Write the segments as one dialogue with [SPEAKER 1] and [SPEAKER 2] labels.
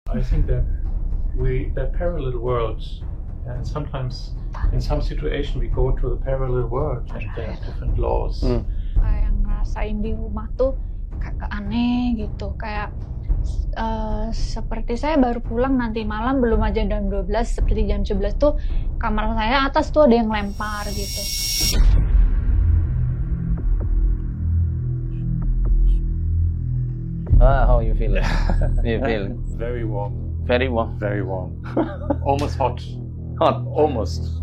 [SPEAKER 1] I think that they're parallel worlds, and sometimes in some situation we go to the parallel world and there are different laws.
[SPEAKER 2] Kayak ngerasain di rumah tuh kayak aneh gitu, kayak seperti saya baru pulang nanti malam belum aja jam 12, seperti jam 11 tuh kamar saya atas tuh ada yang lempar gitu.
[SPEAKER 3] How you feel? You feel
[SPEAKER 1] Very warm.
[SPEAKER 3] very warm.
[SPEAKER 1] Very warm. Almost hot.
[SPEAKER 3] Hot.
[SPEAKER 1] Almost.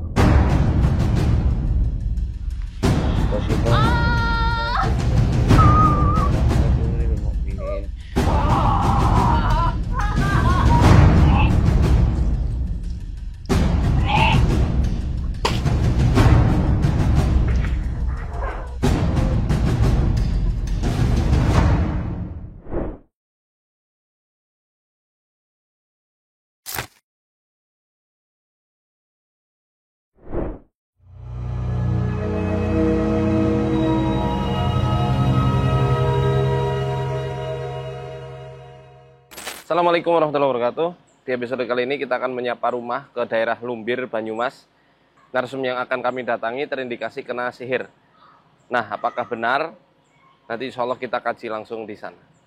[SPEAKER 3] Assalamualaikum warahmatullahi wabarakatuh. Di episode kali ini kita akan menyapa rumah ke daerah Lumbir, Banyumas. Narsum yang akan kami datangi terindikasi kena sihir. Nah, apakah benar? Nanti insya Allah kita kaji langsung di sana.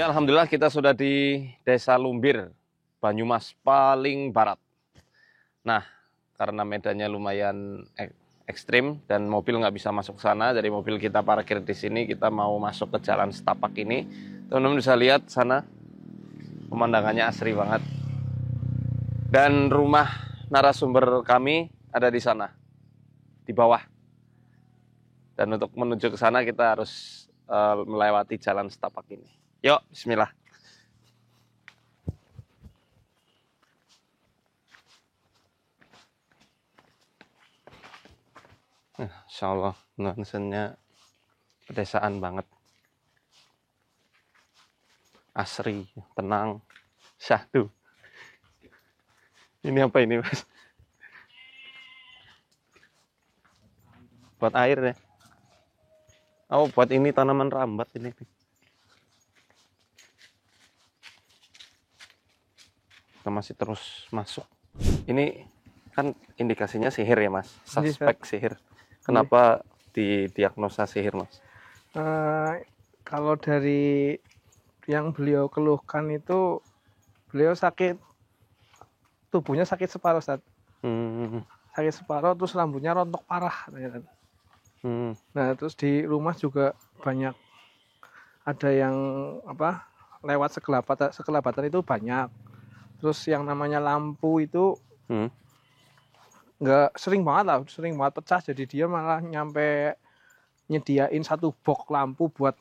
[SPEAKER 3] Ya, alhamdulillah kita sudah di Desa Lumbir, Banyumas paling barat. Nah, karena medannya lumayan ekstrim dan mobil nggak bisa masuk ke sana, jadi mobil kita parkir di sini. Kita mau masuk ke jalan setapak ini. Teman-teman bisa lihat sana, pemandangannya asri banget. Dan rumah narasumber kami ada di sana, di bawah. Dan untuk menuju ke sana kita harus melewati jalan setapak ini. Yuk, bismillah. Insya Allah, nuansanya pedesaan banget. Asri, tenang, syahdu. Ini apa ini, Mas? Buat air ya? Oh, buat ini tanaman rambat ini. Kita masih terus masuk. Ini kan indikasinya sihir ya, Mas? Suspek sihir. Kenapa didiagnosa sihir, Mas?
[SPEAKER 4] Kalau dari yang beliau keluhkan itu, beliau sakit, tubuhnya sakit separuh, Ustaz. Sakit separuh, terus rambutnya rontok parah. Nah, terus di rumah juga banyak, ada yang lewat sekelabatan itu banyak. Terus yang namanya lampu itu nggak sering banget pecah. Jadi dia malah nyampe nyediain satu box lampu buat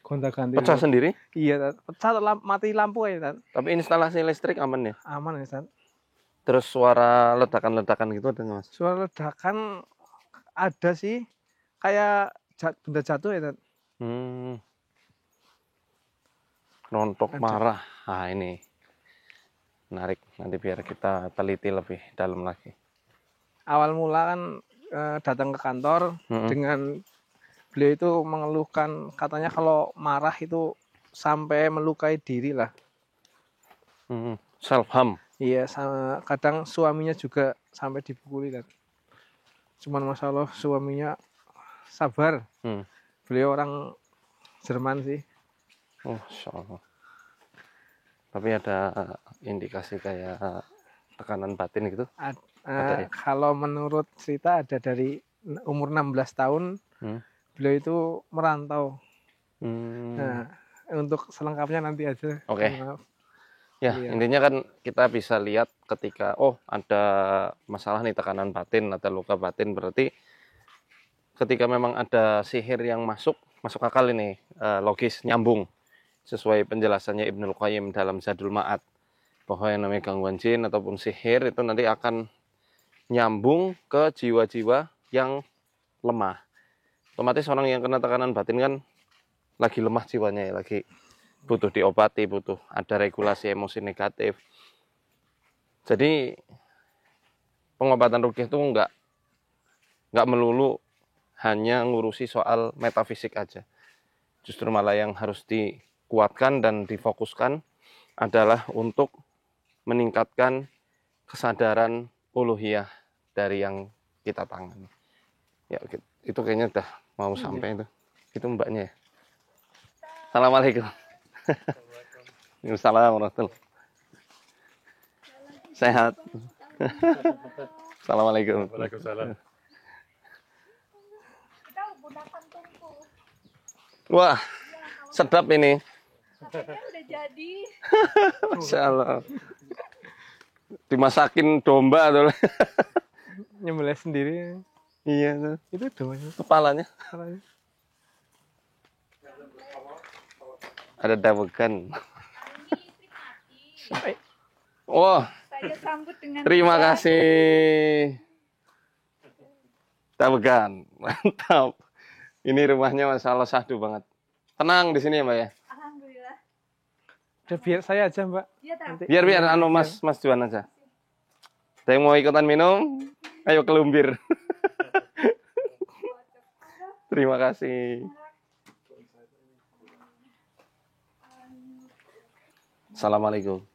[SPEAKER 4] gonta-ganti.
[SPEAKER 3] Pecah sendiri?
[SPEAKER 4] Iya, pecah mati lampu ya.
[SPEAKER 3] Tapi instalasi listrik aman ya?
[SPEAKER 4] Aman ya, San.
[SPEAKER 3] Terus suara ledakan-ledakan gitu ada nggak, Mas?
[SPEAKER 4] Suara ledakan ada sih, kayak benda jatuh ya, San.
[SPEAKER 3] Rontok marah. Nah, ini menarik, nanti biar kita teliti lebih dalam lagi.
[SPEAKER 4] Awal mula kan datang ke kantor dengan beliau itu mengeluhkan, katanya kalau marah itu sampai melukai diri lah.
[SPEAKER 3] Self harm.
[SPEAKER 4] Iya, kadang suaminya juga sampai dipukuli kan. Cuman masalah suaminya sabar. Beliau orang Jerman sih.
[SPEAKER 3] Oh, Insya Allah. Tapi ada indikasi kayak tekanan batin gitu?
[SPEAKER 4] Ada ya? Kalau menurut cerita ada dari umur 16 tahun, beliau itu merantau. Nah, untuk selengkapnya nanti aja.
[SPEAKER 3] Oke. Ya,
[SPEAKER 4] Iya.
[SPEAKER 3] intinya kan kita bisa lihat ketika ada masalah nih, tekanan batin, ada luka batin, berarti ketika memang ada sihir yang masuk akal ini, logis, nyambung sesuai penjelasannya Ibnul Qayyim dalam Zadul Ma'ad, bahwa yang namanya gangguan jin ataupun sihir itu nanti akan nyambung ke jiwa-jiwa yang lemah. Otomatis orang yang kena tekanan batin kan lagi lemah jiwanya ya, lagi butuh diobati, butuh ada regulasi emosi negatif. Jadi pengobatan ruqyah itu nggak melulu hanya ngurusi soal metafisik aja. Justru malah yang harus dikuatkan dan difokuskan adalah untuk meningkatkan kesadaran uluhiyah dari yang kita tangani. Ya, itu kayaknya udah mau sampai itu. Itu mbaknya ya. Assalamualaikum. Waalaikumsalam warahmatullahi. Sehat. Assalamualaikum.
[SPEAKER 1] Waalaikumsalam.
[SPEAKER 3] Wah, sedap ini.
[SPEAKER 2] Udah jadi.
[SPEAKER 3] Masya Allah. Dimasakin domba tuh.
[SPEAKER 4] Nyembelih sendiri.
[SPEAKER 3] Iya tuh.
[SPEAKER 4] Itu doanya.
[SPEAKER 3] Kepalanya. Ada dawegan. Wah,
[SPEAKER 2] Saya sambut dengan
[SPEAKER 3] terima kasih. Dawegan, mantap. Ini rumahnya Masya Allah sahdu banget. Tenang di sini ya Mbak ya.
[SPEAKER 2] Alhamdulillah.
[SPEAKER 4] Udah biar saya aja Mbak.
[SPEAKER 2] Iya,
[SPEAKER 4] Nanti.
[SPEAKER 3] Biar anu Mas Juan aja. Ada yang mau ikutan minum? Ayo kelumbir. Terima kasih. Assalamualaikum.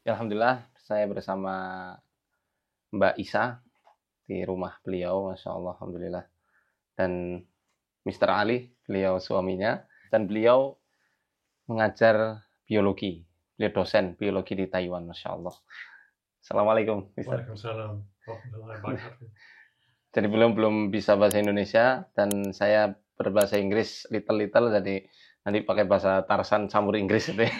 [SPEAKER 3] Ya, alhamdulillah saya bersama Mbak Isa di rumah beliau, Masya Allah, alhamdulillah. Dan Mr. Ali, beliau suaminya, dan beliau mengajar biologi. Beliau dosen biologi di Taiwan, Masya Allah. Assalamualaikum, Mr.
[SPEAKER 1] Waalaikumsalam warahmatullahi wabarakatuh.
[SPEAKER 3] Jadi belum bisa bahasa Indonesia, dan saya berbahasa Inggris little, jadi nanti pakai bahasa Tarsan campur Inggris itu ya.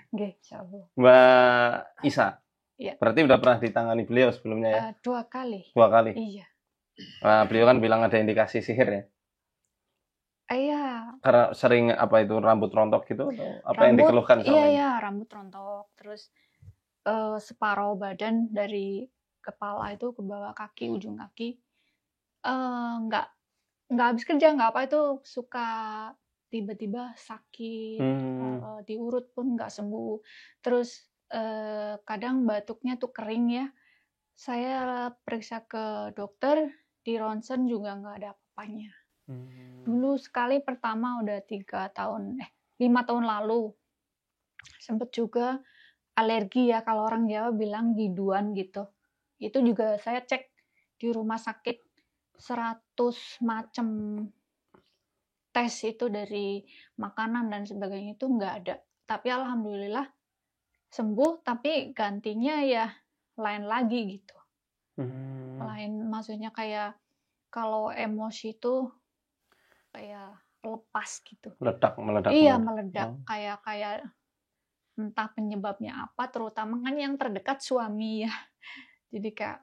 [SPEAKER 2] Oke, insyaallah.
[SPEAKER 3] Mbak Isa,
[SPEAKER 2] Iya.
[SPEAKER 3] berarti udah pernah ditangani beliau sebelumnya ya?
[SPEAKER 2] 2 kali.
[SPEAKER 3] 2 kali.
[SPEAKER 2] Iya.
[SPEAKER 3] Beliau kan bilang ada indikasi sihir ya?
[SPEAKER 2] Iya.
[SPEAKER 3] Karena sering apa itu rambut rontok gitu? Atau apa yang dikeluhkan sama ini?
[SPEAKER 2] Iya, rambut rontok. Terus separuh badan dari kepala itu ke bawah kaki, ujung kaki nggak habis kerja, nggak apa, itu suka tiba-tiba sakit, diurut pun nggak sembuh. Terus kadang batuknya tuh kering ya. Saya periksa ke dokter, di ronsen juga nggak ada apa-apanya. Dulu sekali pertama udah 5 tahun lalu. Sempet juga alergi ya, kalau orang Jawa bilang biduan gitu. Itu juga saya cek di rumah sakit 100 macam tes itu dari makanan dan sebagainya itu nggak ada. Tapi alhamdulillah sembuh, tapi gantinya ya lain lagi gitu. Lain, maksudnya kayak kalau emosi itu kayak lepas gitu.
[SPEAKER 3] Meledak.
[SPEAKER 2] Iya, meledak. Kayak entah penyebabnya apa, terutama kan yang terdekat suami ya. Jadi kayak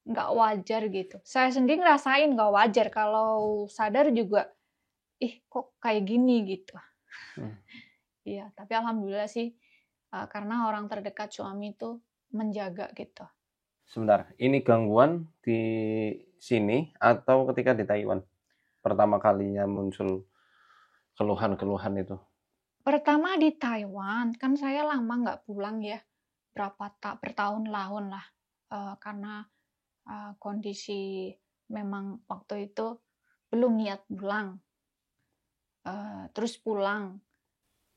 [SPEAKER 2] nggak wajar gitu. Saya sendiri ngerasain nggak wajar, kalau sadar juga, kok kayak gini gitu. Iya, tapi alhamdulillah sih, karena orang terdekat suami itu menjaga gitu.
[SPEAKER 3] Sebentar, ini gangguan di sini atau ketika di Taiwan? Pertama kalinya muncul keluhan-keluhan itu?
[SPEAKER 2] Pertama di Taiwan, kan saya lama nggak pulang ya, bertahun-tahun lah, karena kondisi memang waktu itu belum niat pulang, terus pulang.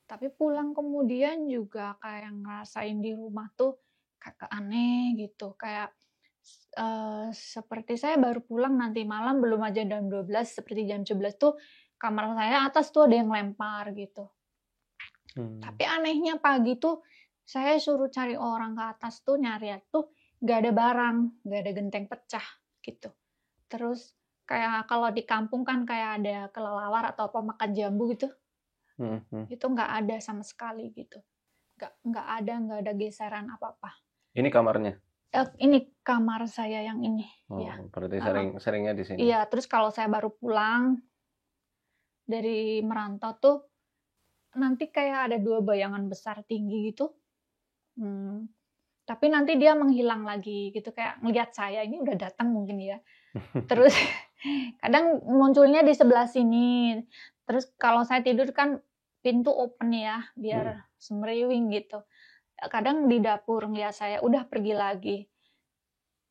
[SPEAKER 2] Tapi pulang kemudian juga kayak ngerasain di rumah tuh kayak aneh gitu, kayak seperti saya baru pulang nanti malam, belum aja jam 12, seperti jam 11 tuh kamar saya atas tuh ada yang lempar gitu. Tapi anehnya pagi tuh saya suruh cari orang ke atas tuh, nyari tuh nggak ada barang, nggak ada genteng pecah gitu. Terus kayak kalau di kampung kan kayak ada kelelawar atau apa makan jambu gitu. Itu nggak ada sama sekali gitu. Nggak ada geseran apa-apa.
[SPEAKER 3] Ini kamarnya?
[SPEAKER 2] Ini kamar saya yang ini.
[SPEAKER 3] Oh,
[SPEAKER 2] ya.
[SPEAKER 3] berarti seringnya di sini.
[SPEAKER 2] Iya, terus kalau saya baru pulang dari merantau tuh nanti kayak ada 2 bayangan besar tinggi gitu. Tapi nanti dia menghilang lagi gitu, kayak ngelihat saya ini udah datang mungkin ya. Terus kadang munculnya di sebelah sini. Terus kalau saya tidur kan pintu open ya, biar semriwing gitu. Kadang di dapur ngelihat saya, udah pergi lagi.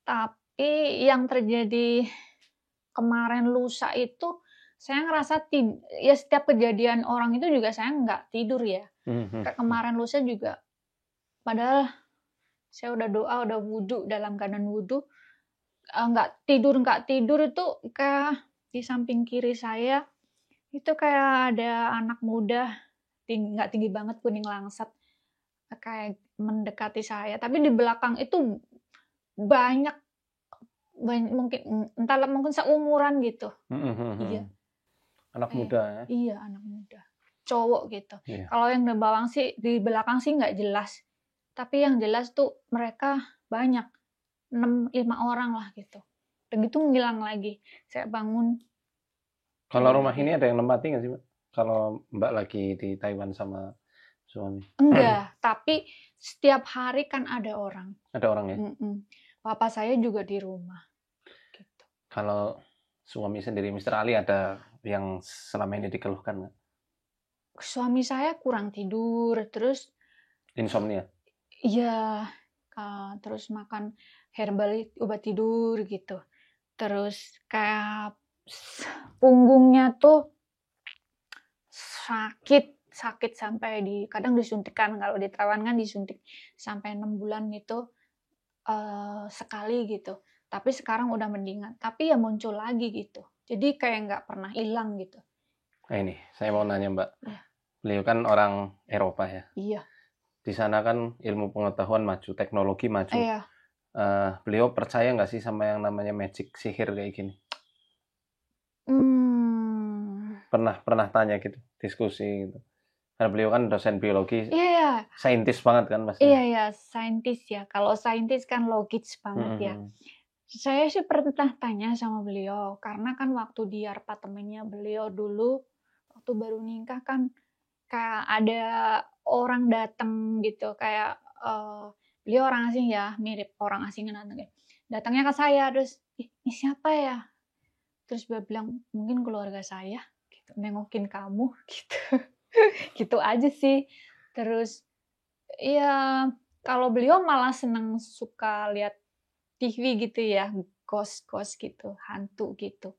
[SPEAKER 2] Tapi yang terjadi kemarin lusa itu, saya ngerasa ya setiap kejadian orang itu juga saya nggak tidur ya. Kayak kemarin lusa juga, padahal saya udah doa, udah wudhu, dalam keadaan wudhu, nggak tidur itu kayak di samping kiri saya itu kayak ada anak muda, nggak tinggi banget, kuning langsat, kayak mendekati saya. Tapi di belakang itu banyak mungkin seumuran gitu. Iya.
[SPEAKER 3] Anak muda ya?
[SPEAKER 2] Iya, anak muda, cowok gitu.
[SPEAKER 3] Iya.
[SPEAKER 2] Kalau yang di belakang sih nggak jelas. Tapi yang jelas tuh mereka banyak, 5 orang lah gitu. Begitu ngilang lagi, saya bangun.
[SPEAKER 3] Kalau rumah ini ada yang nempati nggak sih, Mbak? Kalau Mbak lagi di Taiwan sama suami?
[SPEAKER 2] Enggak, tapi setiap hari kan ada orang.
[SPEAKER 3] Ada orang ya?
[SPEAKER 2] Papa saya juga di rumah. Gitu.
[SPEAKER 3] Kalau suami sendiri, Mr. Ali, ada yang selama ini dikeluhkan nggak?
[SPEAKER 2] Suami saya kurang tidur, terus
[SPEAKER 3] insomnia.
[SPEAKER 2] Iya, terus makan herbal obat tidur gitu. Terus kayak punggungnya tuh sakit sampai kadang disuntikan. Kalau di Taiwan kan disuntik sampai 6 bulan gitu sekali gitu. Tapi sekarang udah mendingan. Tapi ya muncul lagi gitu. Jadi kayak nggak pernah hilang gitu.
[SPEAKER 3] Nah ini, saya mau nanya Mbak.
[SPEAKER 2] Ya.
[SPEAKER 3] Beliau kan orang Eropa ya.
[SPEAKER 2] Iya.
[SPEAKER 3] Di sana kan ilmu pengetahuan maju, teknologi maju.
[SPEAKER 2] Iya.
[SPEAKER 3] Beliau percaya nggak sih sama yang namanya magic, sihir kayak gini? Pernah tanya gitu, diskusi gitu. Karena beliau kan dosen biologi, saintis banget kan pasti.
[SPEAKER 2] Iya, saintis ya. Kalau saintis kan logis banget ya. Saya sih pernah tanya sama beliau, karena kan waktu di apartemennya beliau dulu, waktu baru nikah kan kayak ada orang datang gitu, kayak beliau orang asing ya, mirip orang asing datangnya ke saya, terus ini siapa ya? Terus dia bilang mungkin keluarga saya, gitu, nengokin kamu, gitu, gitu aja sih. Terus ya kalau beliau malah suka lihat TV gitu ya, ghost gitu, hantu gitu.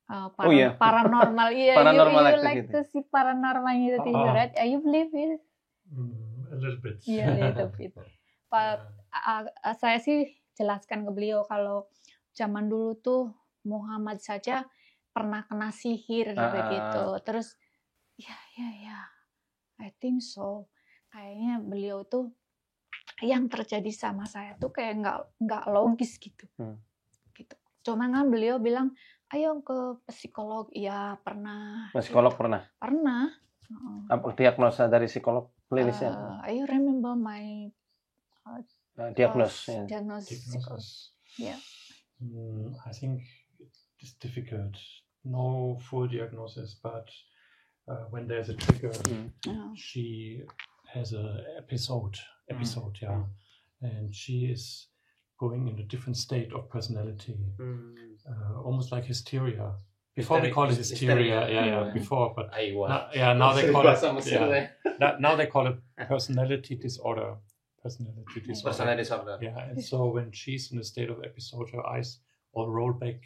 [SPEAKER 2] Paranormal, iya.
[SPEAKER 3] Paranormal
[SPEAKER 2] you like to see paranormal gitu, right? You believe it?
[SPEAKER 1] A little bit.
[SPEAKER 2] Iya, a little bit. Saya sih jelaskan ke beliau kalau zaman dulu tuh Muhammad saja pernah kena sihir begitu. Terus ya, I think so. Kayaknya beliau tuh yang terjadi sama saya tuh kayak nggak logis gitu. Gitu. Cuman kan beliau bilang, ayo ke psikolog. Iya, pernah.
[SPEAKER 3] Psikolog gitu.
[SPEAKER 2] Pernah.
[SPEAKER 3] Apa diagnosa dari psikolog klinisnya?
[SPEAKER 2] I remember my
[SPEAKER 1] diagnosis.
[SPEAKER 2] Yeah.
[SPEAKER 1] I think it's difficult. No full diagnosis, but when there's a trigger, she has an episode, and she is going in a different state of personality, almost like hysteria. Before we call it hysteria, before, but now they call it, now they call it personality disorder. Personality disorder. Yeah, and so when she's in a state of episode, her eyes all roll back,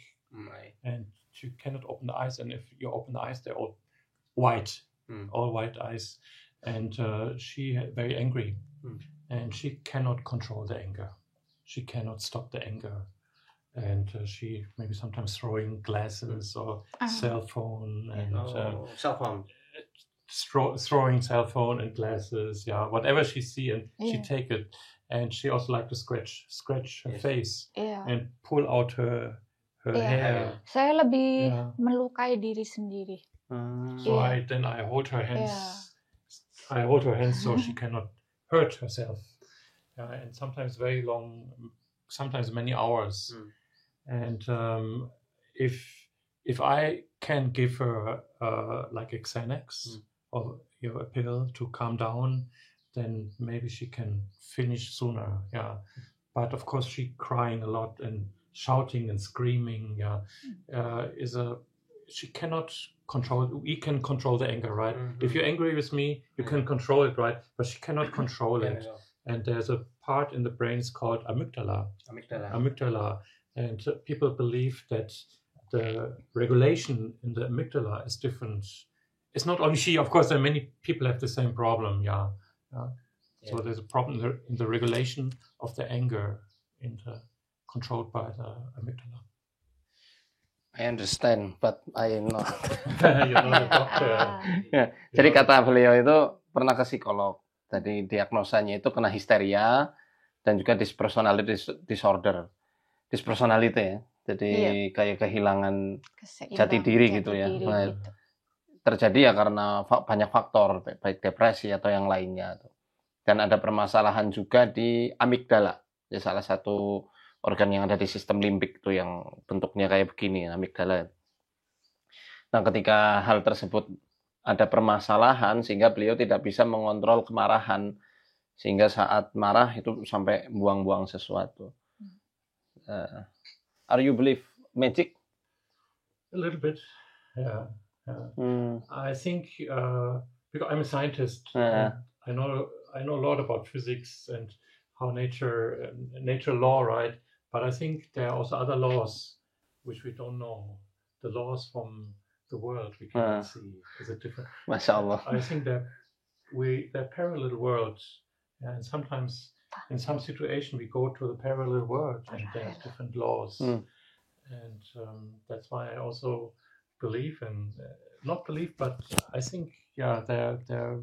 [SPEAKER 1] and she cannot open the eyes. And if you open the eyes, they're all white, all white eyes, and she very angry, and she cannot control the anger. She cannot stop the anger. And she maybe sometimes throwing glasses or cell phone and
[SPEAKER 3] cell phone,
[SPEAKER 1] throwing cell phone and glasses, whatever she see, and she take it. And she also like to scratch her face and pull out her hair.
[SPEAKER 2] Saya lebih melukai diri sendiri.
[SPEAKER 1] So I hold her hands. I hold her hands so she cannot hurt herself. And sometimes very long, sometimes many hours. And if I can give her like a Xanax or a pill to calm down, then maybe she can finish sooner. But of course, she crying a lot and shouting and screaming. She cannot control. We can control the anger, right? If you're angry with me, you can control it, right? But she cannot control it. And there's a part in the brain is called amygdala. And people believe that the regulation in the amygdala is different. It's not only she, of course, there are many people have the same problem. So there's a problem in the regulation of the anger controlled by the amygdala.
[SPEAKER 3] I understand, but I know.
[SPEAKER 1] You're not a doctor.
[SPEAKER 3] Jadi kata beliau itu pernah ke psikolog. Jadi diagnosanya itu kena histeria dan juga dispersonality disorder. Dispersonality ya. Jadi kayak kehilangan jati diri gitu ya. Nah, terjadi ya karena banyak faktor, baik depresi atau yang lainnya. Dan ada permasalahan juga di amigdala. Ya, salah satu organ yang ada di sistem limbik itu yang bentuknya kayak begini, amigdala. Nah, ketika hal tersebut ada permasalahan sehingga beliau tidak bisa mengontrol kemarahan, sehingga saat marah itu sampai buang-buang sesuatu. Are you believe magic?
[SPEAKER 1] A little bit, yeah. I think because I'm a scientist, I know a lot about physics and how nature law, right? But I think there are also other laws which we don't know. The laws from the world we cannot see. Is it different?
[SPEAKER 3] Mashallah.
[SPEAKER 1] I think they're parallel worlds, and sometimes in some situation we go to the parallel world and there's different laws, and that's why I also believe in but I think there are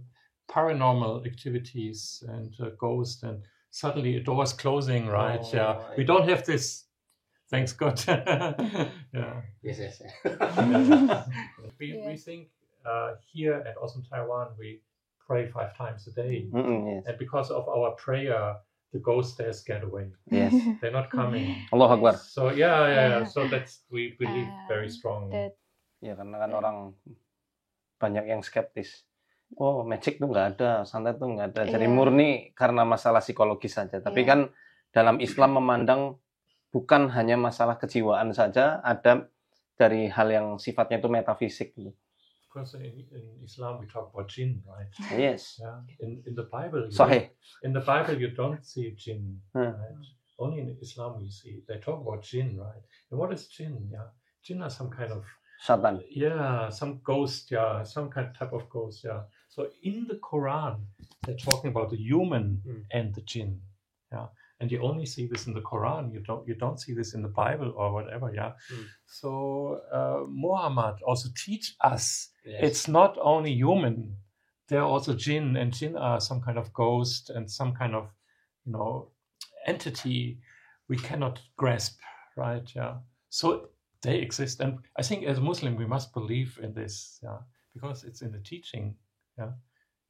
[SPEAKER 1] paranormal activities and ghosts, and suddenly a door is closing, right? We don't have this. Thanks God.
[SPEAKER 3] Yes.
[SPEAKER 1] We think here at Awesome Taiwan we pray 5 times a day, and because of our prayer, the ghosts there get away.
[SPEAKER 3] Yes,
[SPEAKER 1] they're not coming.
[SPEAKER 3] Allahu Akbar.
[SPEAKER 1] So so that's we believe very strong.
[SPEAKER 3] Ya karena kan orang banyak yang skeptis. Oh, magic tuh nggak ada, santet tuh nggak ada. Jadi murni karena masalah psikologis saja. Tapi kan dalam Islam memandang bukan hanya masalah kejiwaan saja, ada dari hal yang sifatnya itu metafisik.
[SPEAKER 1] Because in Islam we talk about jinn, right?
[SPEAKER 3] Yes.
[SPEAKER 1] In the Bible. In the Bible you don't see jinn, right? Only in Islam we see. They talk about jinn, right? And what is jinn? Jinn are some kind of
[SPEAKER 3] Satan.
[SPEAKER 1] Some ghost, some type of ghost, So in the Quran, they're talking about the human and the jinn, and you only see this in the Quran. You don't see this in the Bible or whatever, So Muhammad also teach us it's not only human. There are also jinn, and jinn are some kind of ghost and some kind of entity we cannot grasp, right? So they exist, and I think as a Muslim we must believe in this, because it's in the teaching,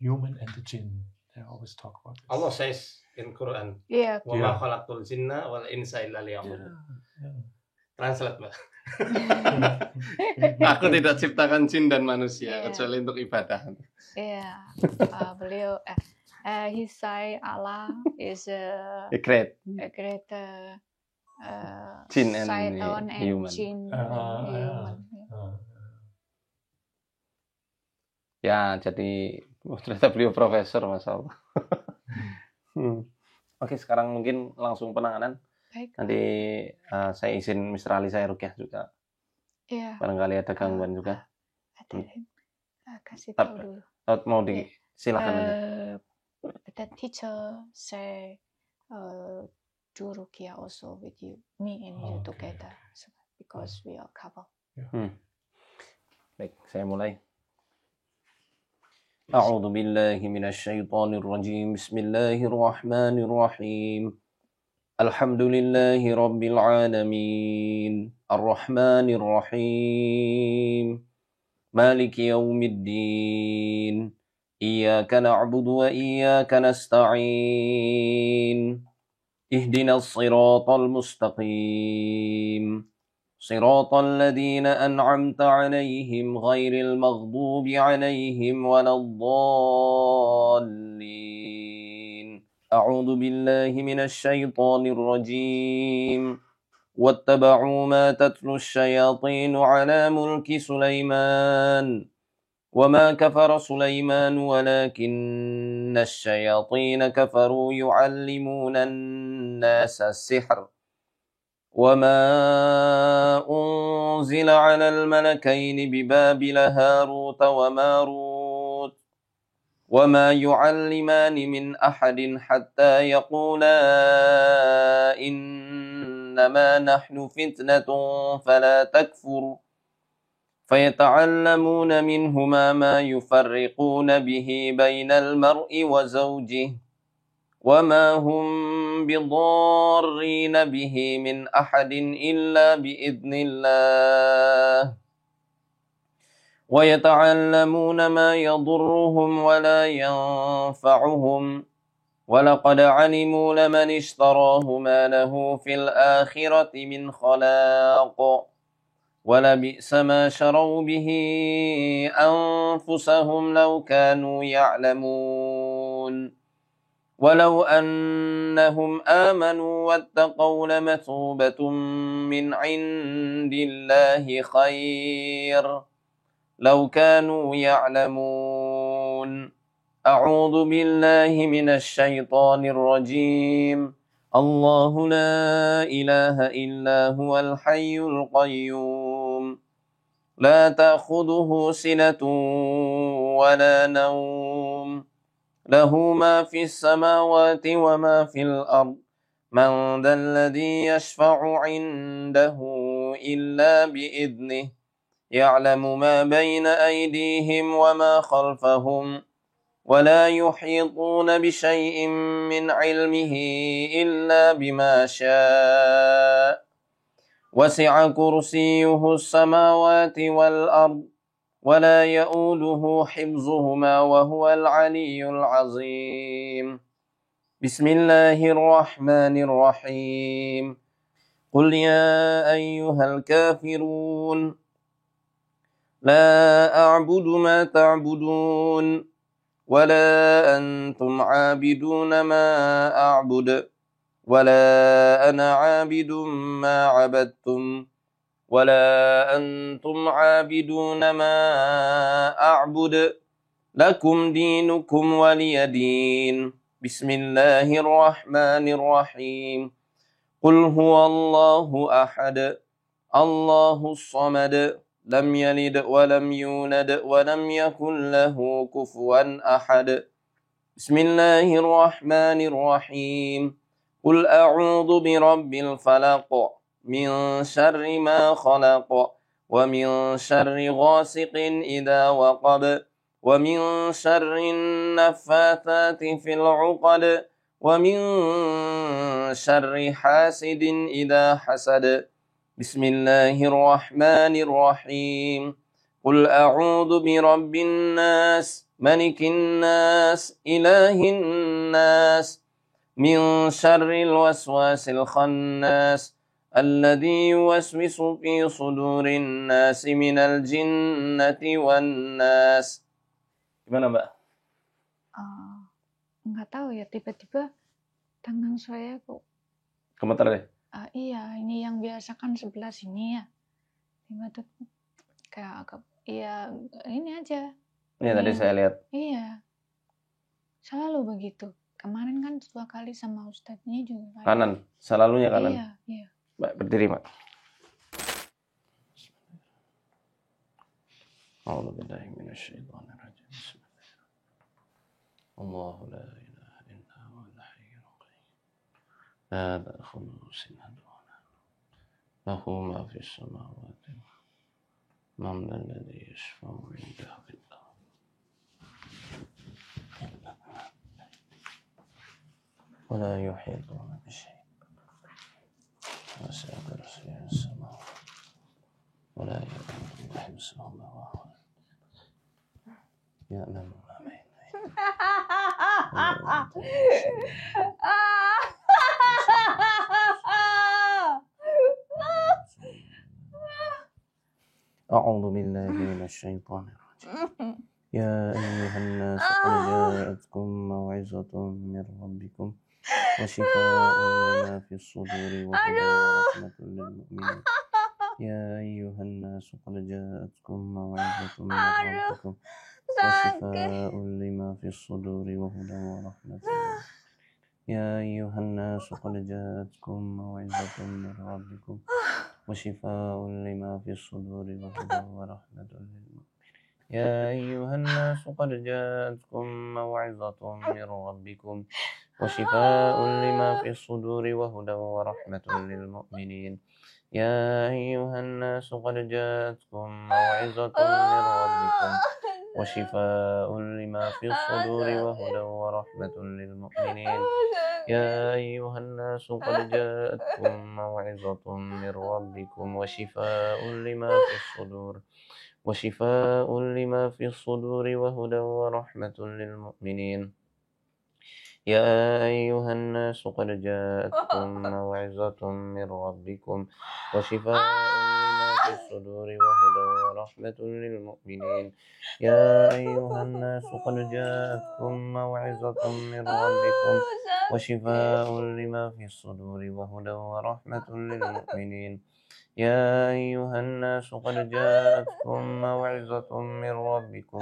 [SPEAKER 1] human and the jinn. They always talk about this.
[SPEAKER 3] Allah says in Quran, "Wa ma khalaqtul jinna wal insa illa liya'budun." Translate, Mbak. Aku tidak ciptakan jin dan manusia kecuali untuk ibadah.
[SPEAKER 2] Beliau he say Allah is a great
[SPEAKER 3] jin and
[SPEAKER 2] Satan and
[SPEAKER 3] human.
[SPEAKER 2] Jin
[SPEAKER 3] Ya, jadi ternyata beliau profesor, Masya Allah. Oke, sekarang mungkin langsung penanganan.
[SPEAKER 2] Baik.
[SPEAKER 3] Nanti saya izin Mr. Ali saya rukyah juga. Barangkali ada gangguan juga.
[SPEAKER 2] Kasih tahu dulu.
[SPEAKER 3] Mau silakan.
[SPEAKER 2] The teacher say do rukyah also with you, me and you together, because we are couple.
[SPEAKER 3] Baik, saya mulai. A'udzu billahi minasy syaithanir rajim. Bismillahirrahmanirrahim. Alhamdulillahi rabbil alamin. Arrahmanir rahim. مالك يوم الدين إياك نعبد وإياك نستعين اهدنا الصراط المستقيم صراط الذين أنعمت عليهم غير المغضوب عليهم ولا الضالين أعوذ بالله من الشيطان الرجيم واتبعوا ما تتلو الشياطين على ملك سليمان وما كفر سليمان ولكن الشياطين كفروا يعلمون الناس السحر وما أنزل على الملكين ببابل هاروت وماروت وما يعلمان من أحد حتى يقولا إنما نحن فتنة فلا تكفر فيتعلمون منهما ما يفرقون به بين المرء وزوجه وما هم بضارين به من أحد إلا بإذن الله ويتعلمون ما يضرهم ولا ينفعهم ولقد علموا لمن اشتراه ما له في الآخرة من خلاق ولبئس ما شروا به أنفسهم لو كانوا يعلمون ولو أنهم آمنوا واتقوا لمثوبة من عند الله خير لو كانوا يعلمون أعوذ بالله من الشيطان الرجيم الله لا إله إلا هو الحي القيوم لا تأخذه سنة ولا نوم له ما في السماوات وما في الأرض من ذا الذي يشفع عنده إلا بإذنه يعلم ما بين أيديهم وما خلفهم ولا يحيطون بشيء من علمه إلا بما شاء وسع كرسيه السماوات والأرض ولا يؤوده حفظهما وهو العلي العظيم بسم الله الرحمن الرحيم قل يا أيها الكافرون لا أعبد ما تعبدون ولا أنتم عابدون ما أعبد ولا أنا عابد ما عبدتم ولا أنتم عابدون ما أعبد لكم دينكم ولي دين بسم الله الرحمن الرحيم قل هو الله أحد الله الصمد لم يلد ولم يولد ولم يكن له كفوا أحد بسم الله الرحمن الرحيم قل أعوذ برب الفلق من شر ما خلق ومن شر غاسق إذا وقب ومن شر النفاثات في العقد ومن شر حاسد إذا حسد بسم الله الرحمن الرحيم قل أعوذ برب الناس ملك الناس إله الناس من شر الوسواس الخناس الذي يوسوس في صدور الناس من الجنة والناس. Gimana Mbak?
[SPEAKER 2] Nggak tahu ya, tiba-tiba tangan saya kok
[SPEAKER 3] Gemeter deh.
[SPEAKER 2] Iya, ini yang biasa kan sebelah sini ya. Tiba-tiba kayak agak, iya ini aja.
[SPEAKER 3] Ini tadi saya lihat.
[SPEAKER 2] Iya, selalu begitu. Kemarin kan 2 kali sama Ustadznya juga.
[SPEAKER 3] Kanan, selalunya kanan.
[SPEAKER 2] Iya, iya.
[SPEAKER 3] Mbak, berdiri Mbak. A'udzu billahi minasyaitonir rajim. Allahu la ilaha illa huwal hayyul qayyum. La ta'khudhuhu sinatun wa la nawm. Lahu ma fis samawati man dhal ladzi yashfa'u 'indahu illa hu. Wa la yuhituna bi syai'in. وسع كرسيه السماوات ولا يؤوده حفظهما وهو Ya Allah. أعوذ بالله من الشيطان الرجيم. يا أيها الناس قد جاءتكم موعظة من ربكم وشفاء لما في الصدور وهدى ورحمة للمؤمنين. يا أيها الناس قد جاءتكم موعظة من ربكم وشفاء لما في الصدور وهدى ورحمة يا أيها الناس قد جاءتكم موعظة من ربكم وشفاء لما في الصدور وهدى ورحمة للمؤمنين. يا أيها الناس قد جاءتكم موعظة من ربكم وشفاء لما في الصدور وهدى ورحمة للمؤمنين. يا أيها الناس قد جاءتكم موعظة من ربكم وشفاء لما في الصدور وهدى ورحمة للمؤمنين. يا أيها الناس قد جاءتكم موعظة من ربكم وشفاء لما في الصدور وهدى ورحمة للمؤمنين. يا أيها الناس قد جاءتكم موعظة من ربكم وشفاء لما في الصدور وهدى ورحمة للمؤمنين. يا أيها الناس قد جاءتكم موعظة من ربكم وشفاء لما في الصدور وهدى ورحمة للمؤمنين. يا أيها الناس قد جاءتكم موعظة من ربكم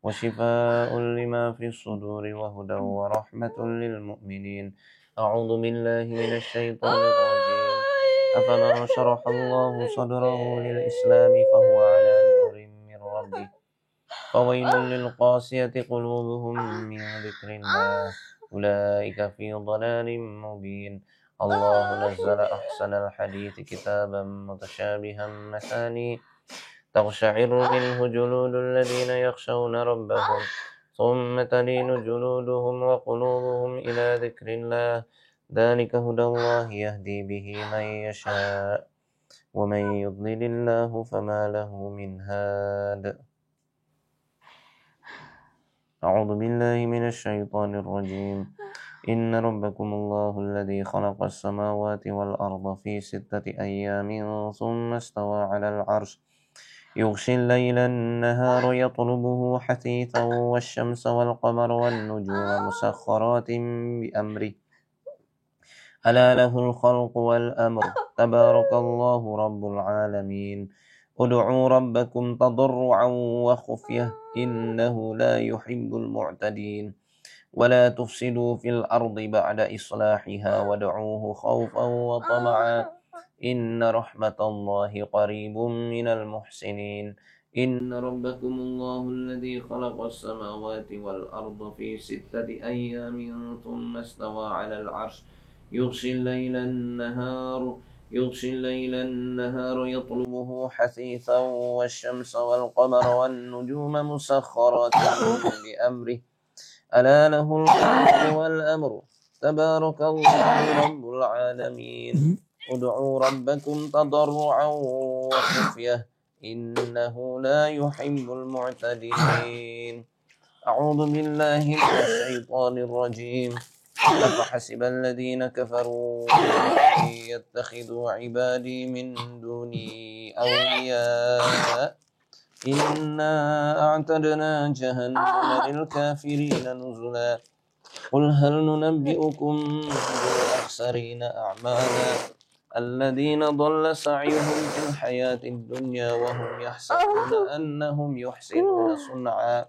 [SPEAKER 3] وشفاء لما في الصدور وهدى ورحمة للمؤمنين. أعوذ بالله من الشيطان الرجيم. أفمن شرح الله صدره للإسلام فهو على نور من ربه فويل للقاسية قلوبهم من ذكر الله أولئك في ضلال مبين. الله نزل أحسن الحديث كتابا متشابها مثاني تقشعر منه جلود الذين يخشون ربهم ثم تلين جلودهم وقلوبهم إلى ذكر الله ذلك هدى الله يهدي به من يشاء ومن يضلل الله فما له من هاد. أعوذ بالله من الشيطان الرجيم. إن ربكم الله الذي خلق السماوات والأرض في 6 أيام ثم استوى على العرش يغشي الليل النهار يطلبه حثيثا والشمس والقمر والنجوم مسخرات بأمره ألا له الخلق والأمر تبارك الله رب العالمين. ادعوا ربكم تضرعا وخفية إنه لا يحب المعتدين ولا تفسدوا في الأرض بعد إصلاحها وادعوه خوفا وطمعا إن رحمة الله قريب من المحسنين. إن ربكم الله الذي خلق السماوات والأرض في 6 أيام ثم استوى على العرش يغشي الليل النهار يطلبه حثيثا والشمس والقمر والنجوم مسخرات بأمره ألا له الخلق والأمر تبارك الله رب العالمين. ادعوا ربكم تضرعا وخفية إنه لا يحب المعتدين. أعوذ بالله من الشيطان الرجيم. أفحسب الذين كفروا أن يتخذوا عبادي من دوني أولياء إنا أعتدنا جهنم للكافرين نزلا قل هل ننبئكم بالأخسرين أعمالا الذين ضل سعيهم في الحياة الدنيا وهم يحسبون أنهم يحسنون صنعا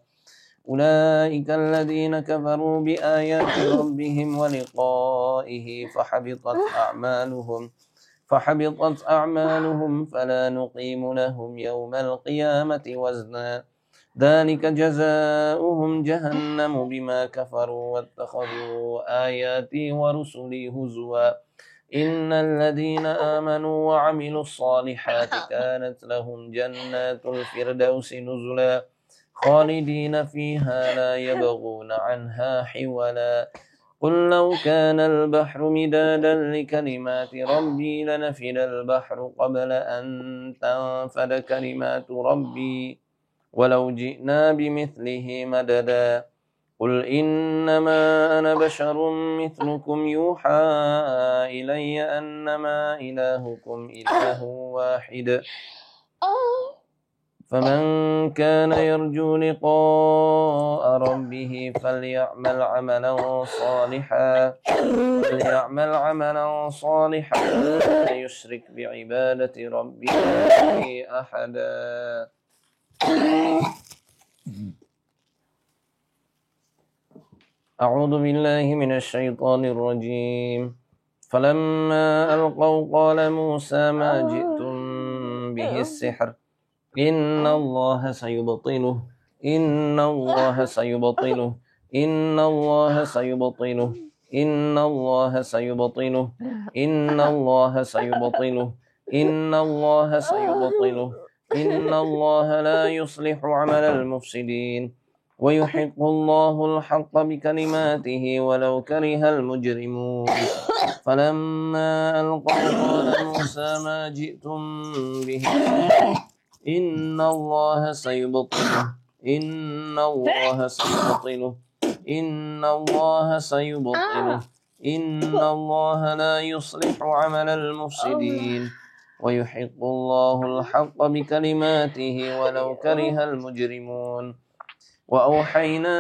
[SPEAKER 3] أولئك الذين كفروا بآيات ربهم ولقائه فحبطت أعمالهم فلا نقيم لهم يوم القيامة وزنا ذلك جزاؤهم جهنم بما كفروا واتخذوا آياتي ورسلي هزوا إن الذين آمنوا وعملوا الصالحات كانت لهم جنات الفردوس نزلا خالدين فيها لا يبغون عنها حولا قل لو كان البحر مدادا لكلمات ربي لنفد البحر قبل أن تنفد كلمات ربي ولو جئنا بمثله مددا قل إنما أنا بشر مثلكم يوحى إلي أنما إلهكم إله واحد فمن كان يرجو لقاء ربه فليعمل عملا صالحا ولا يشرك بعبادة ربه أحدا. أعوذ بالله من الشيطان الرجيم. فلما ألقوا قال موسى ما جئتم به السحر إن الله سيبطله إن الله سيبطله إن الله سيبطله إن الله سيبطله إن الله سيبطله إن الله سيبطله إن الله لا يصلح عمل المفسدين ويحق الله الحق بكلماته ولو كره المجرمون. فلما ألقوا قال موسى ما جئتم به إن الله سيبطله إن الله سيبطله إن الله سيبطله إن الله لا يصلح عمل المفسدين ويحق الله الحق بكلماته ولو كره المجرمون. وأوحينا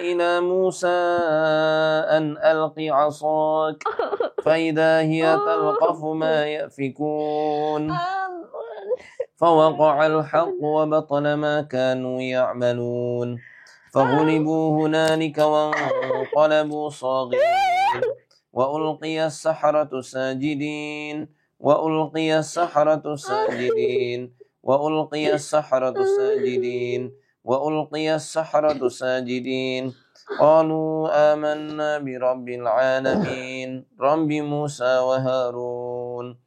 [SPEAKER 3] إلى موسى أن ألق عصاك فإذا هي تلقف ما يأفكون فوقع الحق وبطل ما كانوا يعملون فغلبوا هنالك وانقلبوا صاغرين وألقي السحرة ساجدين وألقي السحرة ساجدين وألقي السحرة ساجدين وألقي السحرة ساجدين قالوا آمنا برب العالمين رب موسى وهارون.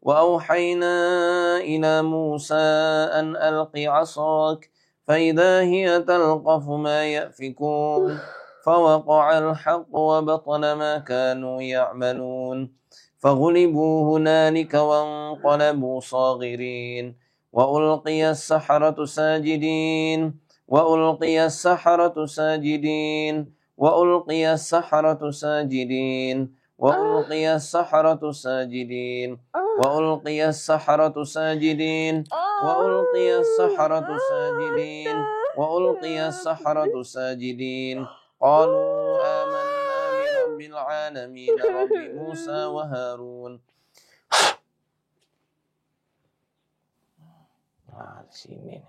[SPEAKER 3] وأوحينا إلى موسى أن ألق عصاك فإذا هي تلقف ما يأفكون فوقع الحق وبطل ما كانوا يعملون فغلبوا هنالك وانقلبوا صاغرين وألقي السحرة ساجدين وألقي السحرة ساجدين وألقي السحرة ساجدين وألقي السحرة ساجدين وألقي السحرة ساجدين وألقي السحرة ساجدين وألقي السحرة ساجدين قالوا آمنا برب العالمين رب موسى وهارون. Sini.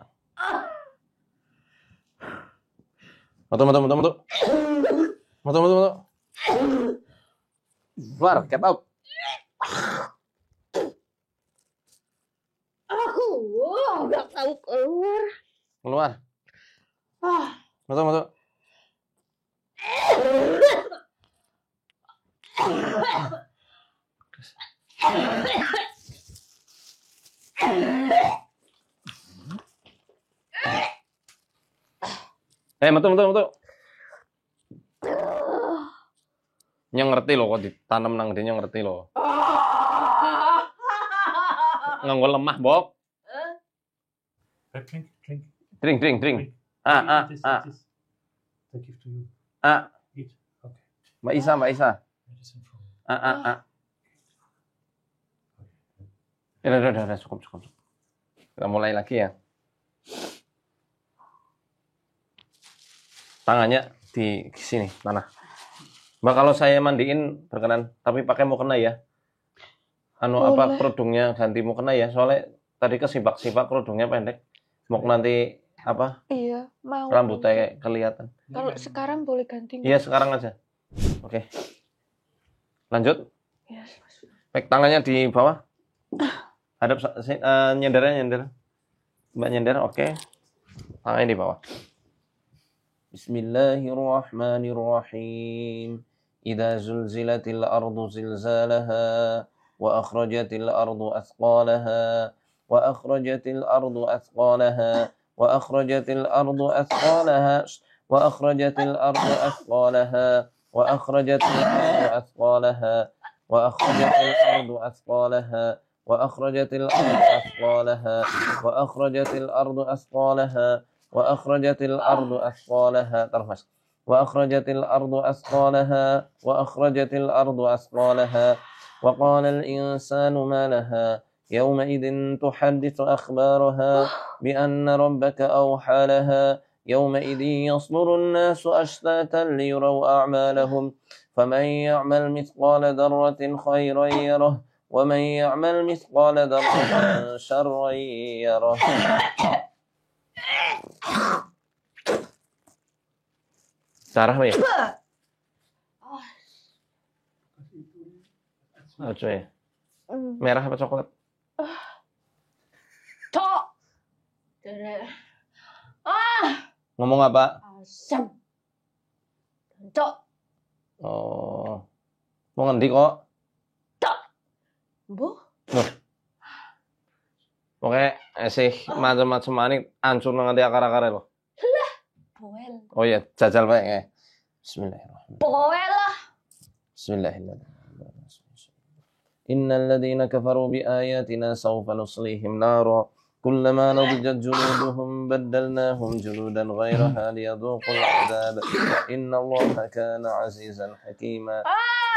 [SPEAKER 3] Moto. Keluar, get out.
[SPEAKER 5] Aku nggak tahu keluar.
[SPEAKER 3] Keluar. Moto. Metu. Nyong ngerti loh kok ditanam nang dia ngerti loh. Nganggo lemah, Bok. Drink.
[SPEAKER 1] This. I give to you. Eat. Okay.
[SPEAKER 3] Mbak Isa.
[SPEAKER 1] Medicine from.
[SPEAKER 3] Udah, cukup. Kita mulai lagi ya. Tangannya di sini, mana? Mbak, kalau saya mandiin berkenan, tapi pakai mukena ya.
[SPEAKER 2] Boleh.
[SPEAKER 3] Kerudungnya ganti mukena ya, soalnya tadi kesibak-sibak kerudungnya pendek. Mau nanti apa?
[SPEAKER 2] Iya, mau.
[SPEAKER 3] Rambutnya kayak kelihatan.
[SPEAKER 2] Kalau sekarang boleh ganti.
[SPEAKER 3] Iya, sekarang aja. Oke. Lanjut.
[SPEAKER 2] Yes.
[SPEAKER 3] Baik, tangannya di bawah. Hadap nyender. Mbak nyender, oke. Tangannya di bawah. Bismillahirrahmanirrahim. Idza zulzilatil ardu zilzalaha wa akhrajatil ardu athqalaha wa akhrajatil ardu athqalaha wa akhrajatil ardu athqalaha wa akhrajatil ardu athqalaha wa akhrajatil ardu athqalaha wa akhrajatil ardu athqalaha wa akhrajatil ardu athqalaha wa akhrajatil ardu athqalaha وأخرجت الأرض أثقالها ترمس وأخرجت الأرض أثقالها وأخرجت الأرض أثقالها وقال الإنسان ما لها يومئذ تحدث أخبارها بأن ربك أوحى لها يومئذ يصدر الناس أشتاتا ليروا أعمالهم فمن يعمل مثقال ذرة خيرا يره ومن يعمل مثقال ذرة شرا يره. Darah apa ya? Apa ya? Merah apa coklat?
[SPEAKER 5] Cok.
[SPEAKER 3] Ngomong apa?
[SPEAKER 5] Asam. Cok.
[SPEAKER 3] Oh. Mau ngendi kok?
[SPEAKER 5] Cok. Bu.
[SPEAKER 3] Pokoknya esih macam-macam manik ancur nganti akar-akar loh.
[SPEAKER 5] Poel.
[SPEAKER 3] Oh iya, jajal baik ya. Bismillahirrahmanirrahim.
[SPEAKER 5] Poel lah.
[SPEAKER 3] Bismillahirrahmanirrahim. Innal ladzina kafaru bi ayatina sawfa nuslihim nara kullama nadijat juluduhum baddalnahum juludan ghayraha liyadhuqul 'adzab innallaha kana 'azizan hakima.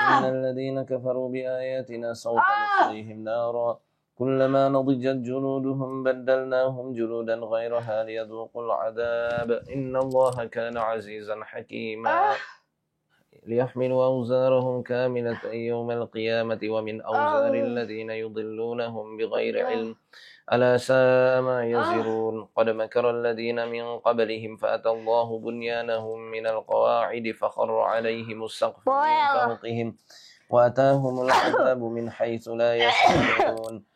[SPEAKER 3] Innal ladzina kafaru bi ayatina sawfa nuslihim nara كلما نضجت جلودهم بدلناهم جلودا غيرها ليذوقوا العذاب إن الله كان عزيزا حكيما ليحملوا أوزارهم كاملة يوم القيامة ومن أوزار الذين يضلونهم بغير علم ألا ساء ما يزرون قد مكر الذين من قبلهم فأتى الله بنيانهم من القواعد فخر عليهم السقف من فوقهم وأتاهم العذاب من حيث لا يشعرون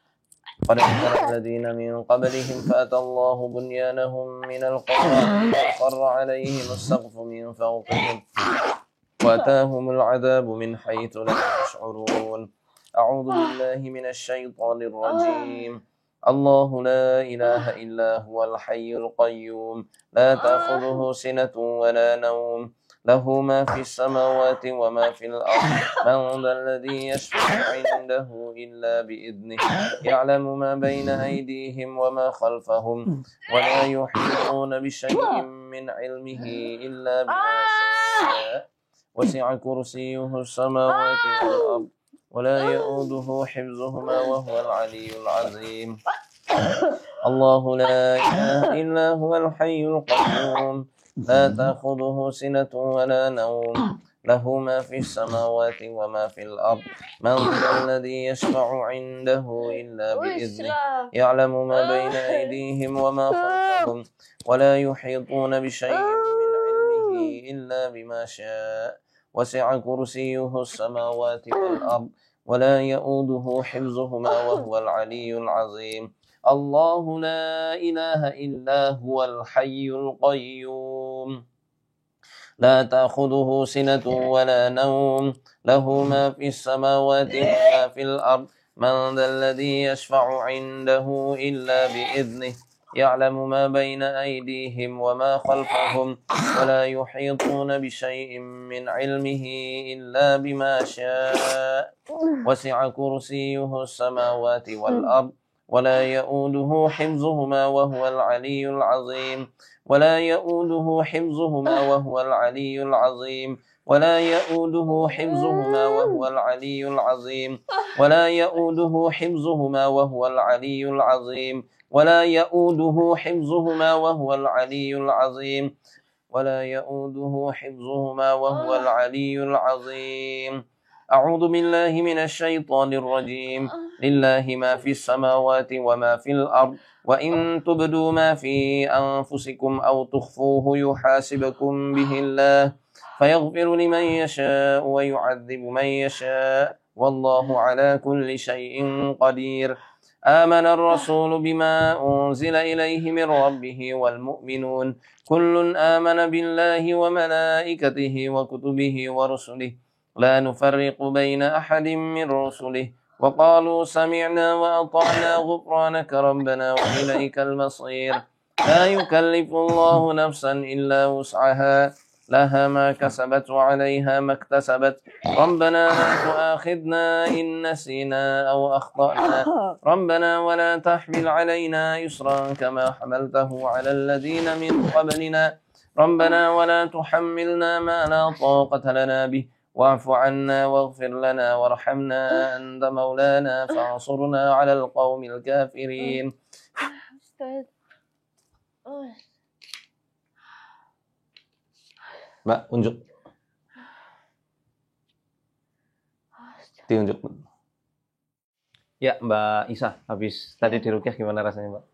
[SPEAKER 3] قد مكر الذين من قبلهم فأتى الله بنيانهم من القواعد فخر عليهم السقف من فوقهم وأتاهم العذاب من حيث لا يشعرون أعوذ بالله من الشيطان الرجيم الله لا إله إلا هو الحي القيوم لا تأخذه سنة ولا نوم له ما في السماوات وما في الأرض من ذا الذي يشفع عنده إلا بإذنه يعلم ما بين أيديهم وما خلفهم ولا يحيطون بشيء من علمه إلا بما شاء وسع كرسيه السماوات والأرض ولا يؤوده حفظهما وهو العلي العظيم الله لا إله إلا هو الحي القيوم لا تأخذه سنة ولا نوم له ما في السماوات وما في الأرض من ذا الذي يشفع عنده إلا بإذنه يعلم ما بين أيديهم وما خلفهم ولا يحيطون بشيء من علمه إلا بما شاء وسع كرسيه السماوات والأرض ولا يؤوده حفظهما وهو العلي العظيم الله لا إله إلا هو الحي القيوم لا تأخذه سنة ولا نوم له ما في السماوات وما في الأرض من ذا الذي يشفع عنده إلا بإذنه يعلم ما بين أيديهم وما خلفهم ولا يحيطون بشيء من علمه إلا بما شاء وسع كرسيه السماوات والأرض ولا يؤوده حفظهما وهو العلي العظيم ولا يؤوده حفظهما وهو العلي العظيم ولا يؤوده حفظهما وهو العلي العظيم ولا يؤوده حفظهما وهو العلي العظيم ولا يؤوده حفظهما وهو العلي العظيم ولا يؤوده حفظهما وهو العلي العظيم أعوذ بالله من الشيطان الرجيم لله ما في السماوات وما في الأرض وإن تبدوا ما في أنفسكم أو تخفوه يحاسبكم به الله فيغفر لمن يشاء ويعذب من يشاء والله على كل شيء قدير آمن الرسول بما أنزل إليه من ربه والمؤمنون كل آمن بالله وملائكته وكتبه ورسله لا نفرق بين أحد من رسله وقالوا سمعنا وأطعنا غفرانك ربنا وإليك المصير لا يكلف الله نفسا إلا وسعها لها ما كسبت وعليها ما اكتسبت ربنا لا تؤاخذنا إن نسينا أو أخطأنا ربنا ولا تحمل علينا يسرا كما حملته على الذين من قبلنا ربنا ولا تحملنا ما لا طاقة لنا به واعف عنا واغفر لنا وارحمنا أنت مولانا فانصرنا على القوم الكافرين. Mbak, unjuk. Diunjuk. Ya, Mbak Isa, habis tadi dirukyah gimana rasanya, Mbak?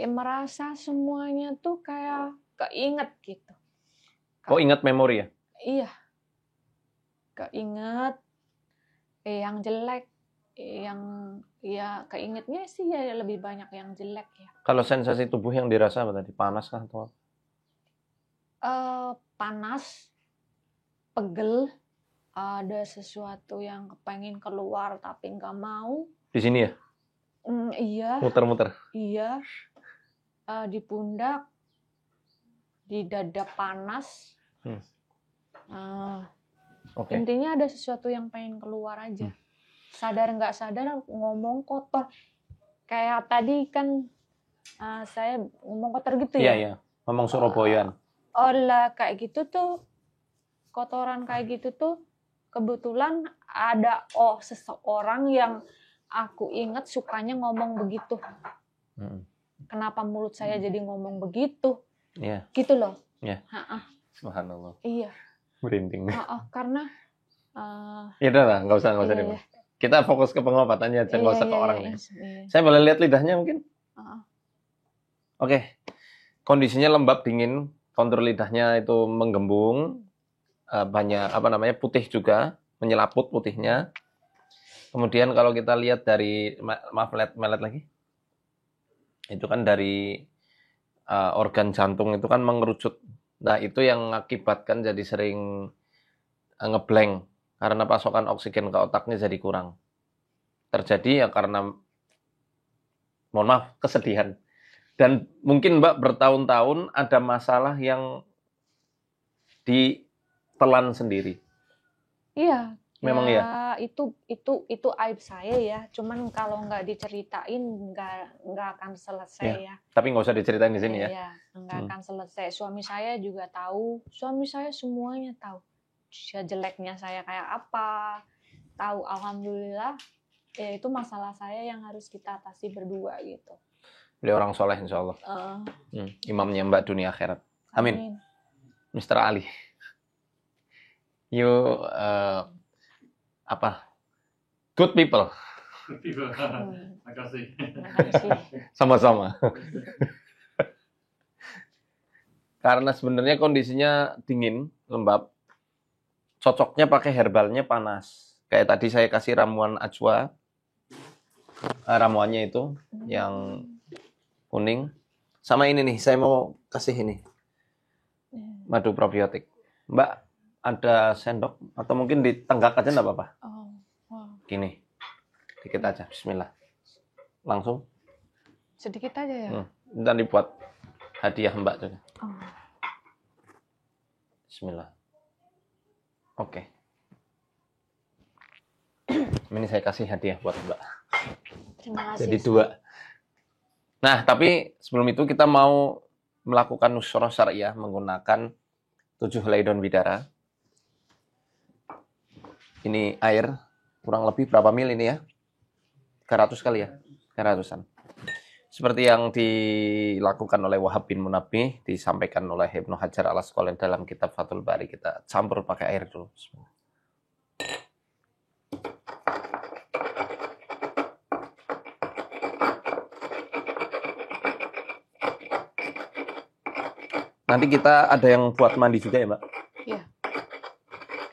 [SPEAKER 2] Merasa semuanya tuh kayak keinget gitu.
[SPEAKER 3] Kok ingat memori ya?
[SPEAKER 2] Iya. Keinget yang jelek, yang ya keingetnya sih ya lebih banyak yang jelek ya.
[SPEAKER 3] Kalau sensasi tubuh yang dirasa apa tadi? Panas kah atau?
[SPEAKER 2] Panas, pegel, ada sesuatu yang kepengen keluar tapi nggak mau.
[SPEAKER 3] Di sini ya?
[SPEAKER 2] Iya.
[SPEAKER 3] Muter-muter.
[SPEAKER 2] Iya. Di pundak, di dada panas.
[SPEAKER 3] Okay.
[SPEAKER 2] Intinya ada sesuatu yang pengen keluar aja. Sadar nggak sadar ngomong kotor. Kayak tadi kan saya ngomong kotor gitu ya.
[SPEAKER 3] Iya, iya. Ngomong Surabayaan.
[SPEAKER 2] Olah kayak gitu tuh, kotoran kayak gitu tuh kebetulan ada seseorang yang aku ingat sukanya ngomong begitu. Kenapa mulut saya jadi ngomong begitu?
[SPEAKER 3] Iya.
[SPEAKER 2] Gitu loh.
[SPEAKER 3] Iya. Subhanallah.
[SPEAKER 2] Iya.
[SPEAKER 3] Merinding.
[SPEAKER 2] Karena
[SPEAKER 3] ya udah lah, nggak usah
[SPEAKER 2] iya.
[SPEAKER 3] Kita fokus ke pengobatannya aja, nggak usah ke orangnya.
[SPEAKER 2] Iya.
[SPEAKER 3] Saya boleh lihat lidahnya mungkin? Oke. Kondisinya lembab, dingin, kontur lidahnya itu menggembung, banyak putih juga, menyelaput putihnya. Kemudian kalau kita lihat dari, maaf melet lagi, itu kan dari organ jantung itu kan mengerucut. Nah itu yang mengakibatkan jadi sering ngeblank karena pasokan oksigen ke otaknya jadi kurang. Terjadi ya karena, mohon maaf, kesedihan. Dan mungkin Mbak bertahun-tahun ada masalah yang ditelan sendiri.
[SPEAKER 2] Iya.
[SPEAKER 3] Memang ya.
[SPEAKER 2] Itu aib saya ya. Cuman kalau nggak diceritain nggak akan selesai ya.
[SPEAKER 3] Tapi nggak usah diceritain di sini ya.
[SPEAKER 2] Iya, nggak akan selesai. Suami saya juga tahu. Suami saya semuanya tahu. Jeleknya saya kayak apa. Tahu, alhamdulillah. Ya itu masalah saya yang harus kita atasi berdua gitu.
[SPEAKER 3] Beliau orang soleh insya Allah. Imamnya Mbak dunia akhirat. Amin. Mr. Ali. You good people.
[SPEAKER 1] Good people. Makasih.
[SPEAKER 3] Sama-sama. Karena sebenarnya kondisinya dingin, lembab. Cocoknya pakai herbalnya panas. Kayak tadi saya kasih ramuan ajwa. Ramuannya itu yang kuning. Sama ini nih, saya mau kasih ini. Madu probiotik. Mbak, ada sendok? Atau mungkin ditenggak aja enggak apa-apa? Gini. Dikit aja, bismillah. Langsung.
[SPEAKER 2] Sedikit aja ya?
[SPEAKER 3] Dan dibuat hadiah Mbak juga. Bismillah. Oke. Ini saya kasih hadiah buat Mbak.
[SPEAKER 2] Terima kasih.
[SPEAKER 3] Jadi 2. Nah, tapi sebelum itu kita mau melakukan nusroh syariah menggunakan 7 helai daun bidara. Ini air, kurang lebih berapa mil ini ya? 300 kali ya? 300-an. Seperti yang dilakukan oleh Wahab bin Munabbih, disampaikan oleh Ibnu Hajar al-Asqalani dalam kitab Fathul Bari. Kita campur pakai air dulu. Nanti kita ada yang buat mandi juga ya, Mbak?
[SPEAKER 2] Iya.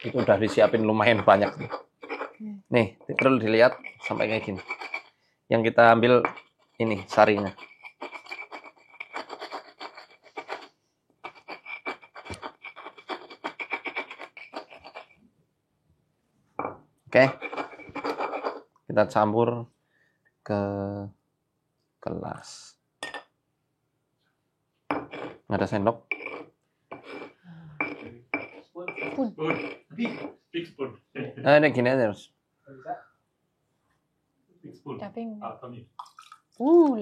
[SPEAKER 3] Itu udah disiapin lumayan banyak. Nih, perlu dilihat sampai kayak gini. Yang kita ambil ini, sarinya. Oke. Kita campur ke gelas. Nggak ada sendok.
[SPEAKER 2] spoon.
[SPEAKER 1] Big spoon.
[SPEAKER 3] Ini gini aja, Mas.
[SPEAKER 1] Big spoon.
[SPEAKER 2] Tapi
[SPEAKER 1] Tommy.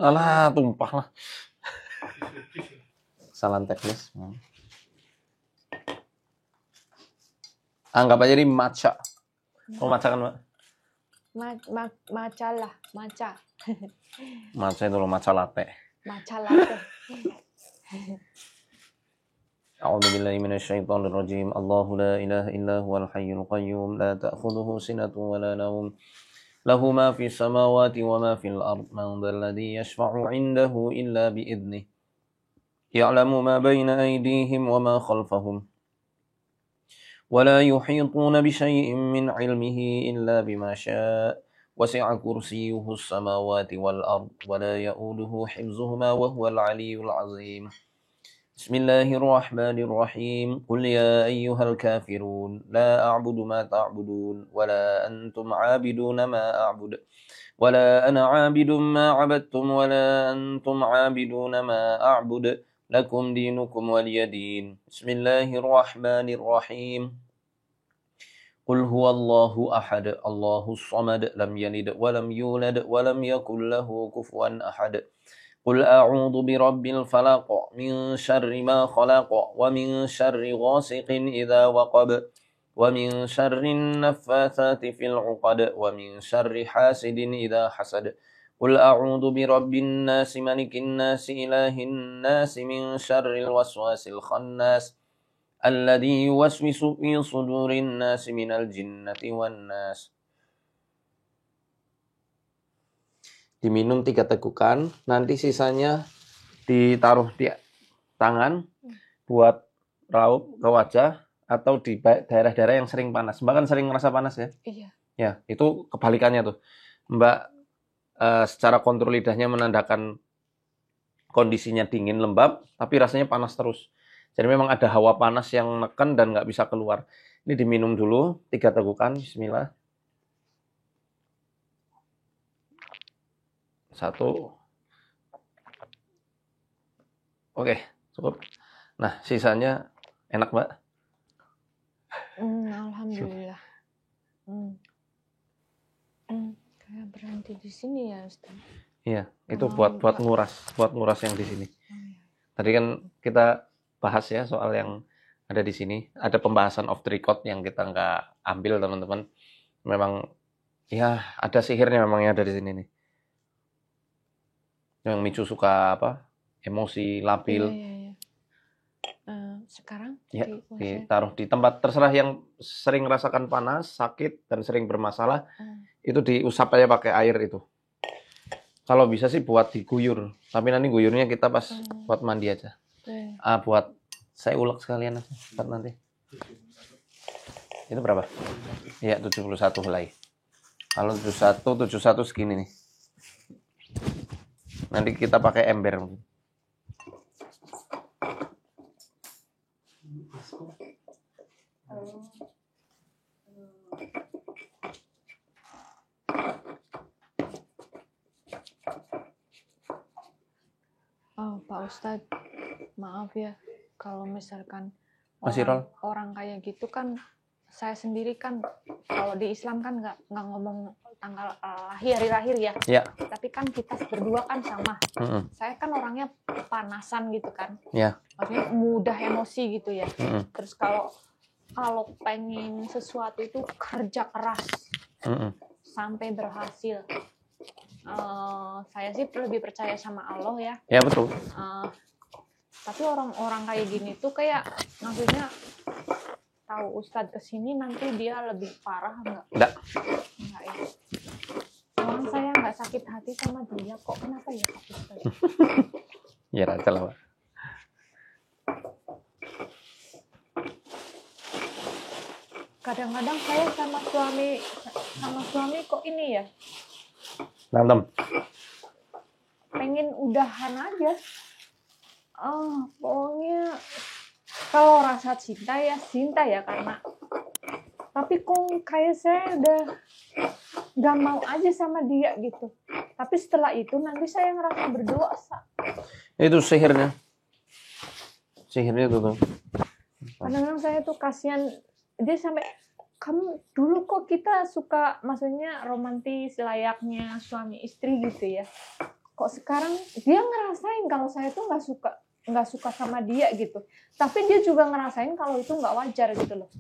[SPEAKER 3] Alah, tumpah lah. Kesalahan teknis. Anggap aja ini matcha. Oh, matcha kan, Mbak?
[SPEAKER 2] Matcha lah, matcha.
[SPEAKER 3] Matcha itu loh, matcha latte.
[SPEAKER 2] Matcha latte.
[SPEAKER 3] A'udzu billahi minasyaitonir rajim. Allahu la ilaha illa huwal hayyul qayyum la ta'khudhuhu sinatun wa la nawm. Lahu ma fis samawati wa ma fil ard. Man dhal ladzi yashfa'u 'indahu illa bi idnih. Ya'lamu ma bayna aydihim wa ma khalfahum. Wa la yuhituna bi syai'in min 'ilmihi illa bima syaa'. Wasi'a kursiyyuhu as-samawati wal ard wa la ya'uduhu hifdhuhuma wa huwal 'aliyyul 'azim. Bismillahirrahmanirrahim. Qul ya ayyuhal kafirun la a'budu ma ta'budun wa la antum 'abiduna ma a'bud wa la ana 'abidun ma 'abadtum wa la antum 'abiduna ma a'bud lakum dinukum waliyadin. Bismillahirrahmanirrahim. Qul huwallahu ahad, Allahus samad, lam yalid wa lam yulad wa lam yakul lahu kufuwan ahad. Qul a'udzu birabbil falaq min syarri ma khalaq wa min syarri ghasiqin idza waqab wa min syarrin naffatsati fil 'uqad wa min syarri hasidin idza hasad. Qul a'udzu birabbin nas malikin nas ilahin nas min syarril waswasil khannas alladzi yuwaswisu fi sudurin nas minal jinnati wan nas. Diminum 3 tegukan, nanti sisanya ditaruh di tangan buat raup ke wajah atau di daerah-daerah yang sering panas. Mbak kan sering merasa panas ya?
[SPEAKER 2] Iya.
[SPEAKER 3] Ya, itu kebalikannya tuh. Mbak secara kontrol lidahnya menandakan kondisinya dingin lembab, tapi rasanya panas terus. Jadi memang ada hawa panas yang neken dan nggak bisa keluar. Ini diminum dulu 3 tegukan, bismillah. 1. Oke, cukup. Nah, sisanya enak, Mbak?
[SPEAKER 2] Alhamdulillah. Kayak berhenti di sini ya, Ustaz.
[SPEAKER 3] Iya, itu buat nguras yang di sini. Tadi kan kita bahas ya soal yang ada di sini. Ada pembahasan off the record yang kita nggak ambil, teman-teman. Memang ya ada sihirnya memang yang ada di sini nih. Yang micu suka apa? Emosi, labil.
[SPEAKER 2] Iya. Sekarang
[SPEAKER 3] ya, ditaruh di tempat terserah yang sering rasakan panas, sakit dan sering bermasalah. Itu diusap aja pakai air itu. Kalau bisa sih buat diguyur, tapi nanti guyurnya kita pas buat mandi aja. Buat saya ulek sekalian aja buat nanti. Itu berapa? Iya, 71 helai. Kalau 71 segini nih. Nanti kita pakai ember mungkin.
[SPEAKER 2] Pak Ustadz, maaf ya kalau misalkan orang kayak gitu kan, saya sendiri kan kalau di Islam kan nggak ngomong tanggal hari lahir ya.
[SPEAKER 3] Ya.
[SPEAKER 2] Tapi kan kita berdua kan sama. Saya kan orangnya kepanasan gitu kan.
[SPEAKER 3] Ya.
[SPEAKER 2] Maksudnya mudah emosi gitu ya. Terus kalau pengen sesuatu itu kerja keras sampai berhasil. Saya sih lebih percaya sama Allah ya.
[SPEAKER 3] Ya betul.
[SPEAKER 2] Tapi orang-orang kayak gini tuh kayak maksudnya tahu Ustadz kesini nanti dia lebih parah nggak? Enggak ya. Orang saya nggak sakit hati sama dia kok, kenapa ya Pak Ustadz?
[SPEAKER 3] Ya raja lah Pak.
[SPEAKER 2] Kadang-kadang saya sama suami kok ini ya?
[SPEAKER 3] Berantem.
[SPEAKER 2] Pengen udahan aja. Pokoknya kalau rasa cinta ya karena. Tapi kok kayak saya udah gak mau aja sama dia gitu. Tapi setelah itu nanti saya ngerasa berdosa.
[SPEAKER 3] Itu sihirnya. Sihirnya itu tuh.
[SPEAKER 2] Kadang-kadang saya tuh kasihan dia sampai, kamu dulu kok kita suka, maksudnya romantis layaknya suami istri gitu ya, kok sekarang dia ngerasain kalau saya tuh nggak suka sama dia gitu, tapi dia juga ngerasain kalau itu nggak wajar gitu loh.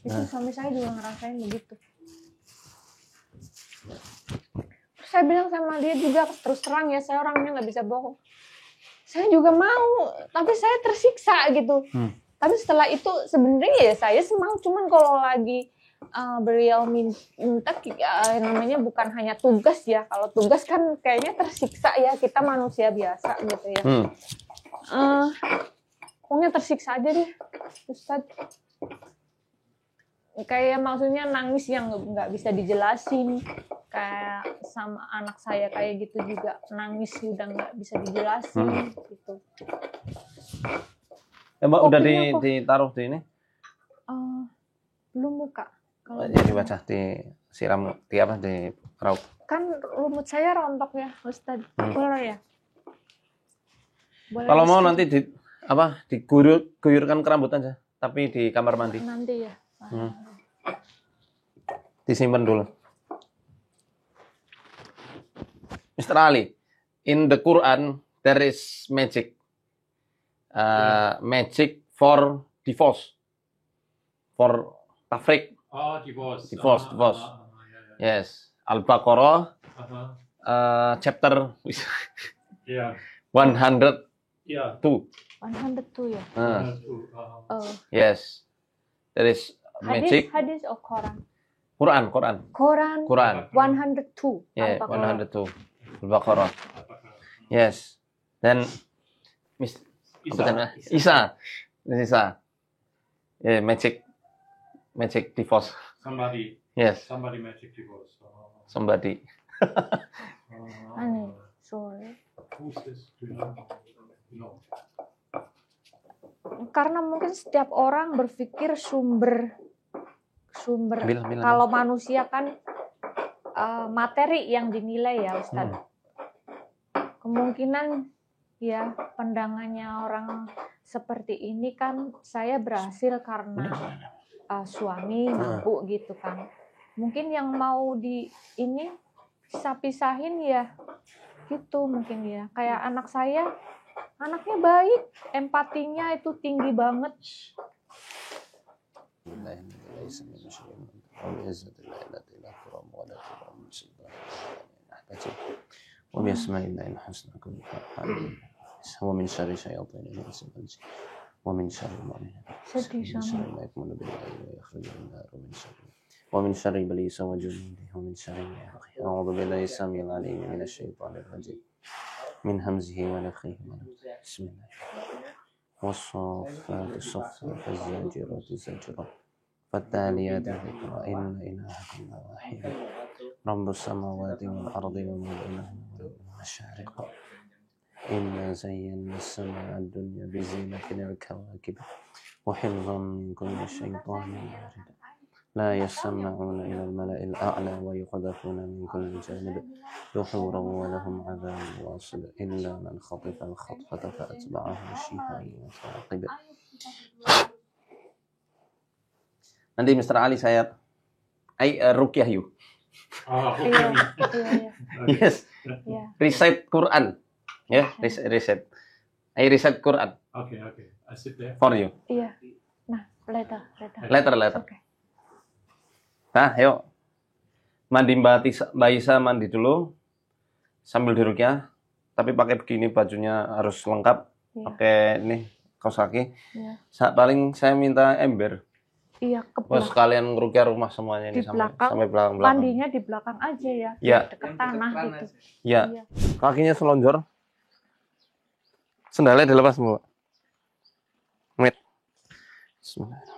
[SPEAKER 2] Itu suami saya juga ngerasain begitu. Saya bilang sama dia juga, terus terang ya, saya orangnya nggak bisa bohong. Saya juga mau, tapi saya tersiksa gitu. Tapi setelah itu sebenarnya ya saya senang, cuman kalau lagi beliau minta, namanya bukan hanya tugas ya. Kalau tugas kan kayaknya tersiksa ya, kita manusia biasa gitu ya. Pokoknya tersiksa aja deh, Ustaz. Kayak maksudnya nangis yang nggak bisa dijelasin, kayak sama anak saya kayak gitu juga, nangis udah nggak bisa dijelasin gitu.
[SPEAKER 3] Mbak udah ditaruh di ini?
[SPEAKER 2] Belum buka. Kalau
[SPEAKER 3] jadi baca disiram di apa, di raup.
[SPEAKER 2] Kan rumut saya rontok ya, Ustaz. Boleh ya? Boleh.
[SPEAKER 3] Kalau mau nanti diguyurkan ke rambut aja, tapi di kamar mandi.
[SPEAKER 2] Nanti ya.
[SPEAKER 3] Disimpan dulu. Mr. Ali, in the Quran there is magic. Magic for divorce. For tafrik.
[SPEAKER 1] Oh, divorce.
[SPEAKER 3] Divorce. Yes. Al-Baqarah chapter 102.
[SPEAKER 2] 102 ya.
[SPEAKER 3] Yes. There is magic.
[SPEAKER 2] Hadis or Quran?
[SPEAKER 3] Quran.
[SPEAKER 2] 102.
[SPEAKER 3] Yeah, 102. Al-Baqarah. Yes. Then Isa. Yeah, magic divorce.
[SPEAKER 1] Somebody.
[SPEAKER 3] Yes.
[SPEAKER 1] Somebody magic divorce.
[SPEAKER 3] Somebody.
[SPEAKER 2] Sorry.
[SPEAKER 1] Who's this? Do you know? No.
[SPEAKER 2] Karena mungkin setiap orang berpikir sumber kalau manusia kan materi yang dinilai ya, Ustaz. Kemungkinan ya pandangannya orang seperti ini kan, saya berhasil karena suami mampu gitu kan. Mungkin yang mau ini pisah-pisahin ya gitu mungkin ya. Kayak anak saya, anaknya baik, empatinya itu tinggi banget.
[SPEAKER 3] ومن شر شياطين الإنس والجن ومن شر ما يكمن بالله ويخرج من النار ومن شر إبليس وجنوده ومن شر أعوذ بالله السميع العليم من الشيطان الرجيم من همزه ونفخه بسم الله والصافات صفا فالزاجرات زجرا فالتاليات ذكرا إن إلهكم لواحد رب السماوات والأرض وما بينهما والمشارق إنا زينا السماء الدنيا بزينة الكواكب وحفظا من كل شيطان مارد لا يسمعون إلى الملأ الأعلى ويقذفون من كل جانب دحورا ولهم عذاب واصب إلا من خطف الخطفة فأتبعه شهاب ثاقب. Nanti Mr. Ali saya ruqyah you.
[SPEAKER 2] Iya.
[SPEAKER 3] Yes. Recite Quran. Ya, reset. I reset Quran.
[SPEAKER 1] Okay. I sit there.
[SPEAKER 3] For you.
[SPEAKER 2] Iya. Nah, later.
[SPEAKER 3] Okay. Nah, yuk. Mandi Mbak Isa mandi dulu. Sambil diruqyah. Tapi pakai begini, bajunya harus lengkap.
[SPEAKER 2] Iya.
[SPEAKER 3] Pakai ini kaos kaki.
[SPEAKER 2] Iya.
[SPEAKER 3] Paling saya minta ember.
[SPEAKER 2] Iya, ke
[SPEAKER 3] belakang. Sekalian ngeruqyah rumah semuanya ini sampai belakang.
[SPEAKER 2] Mandinya di belakang aja ya.
[SPEAKER 3] Iya.
[SPEAKER 2] Dekat tanah gitu.
[SPEAKER 3] Iya. Kakinya selonjor. Sendalnya dilepas semua. Mit. Bismillah.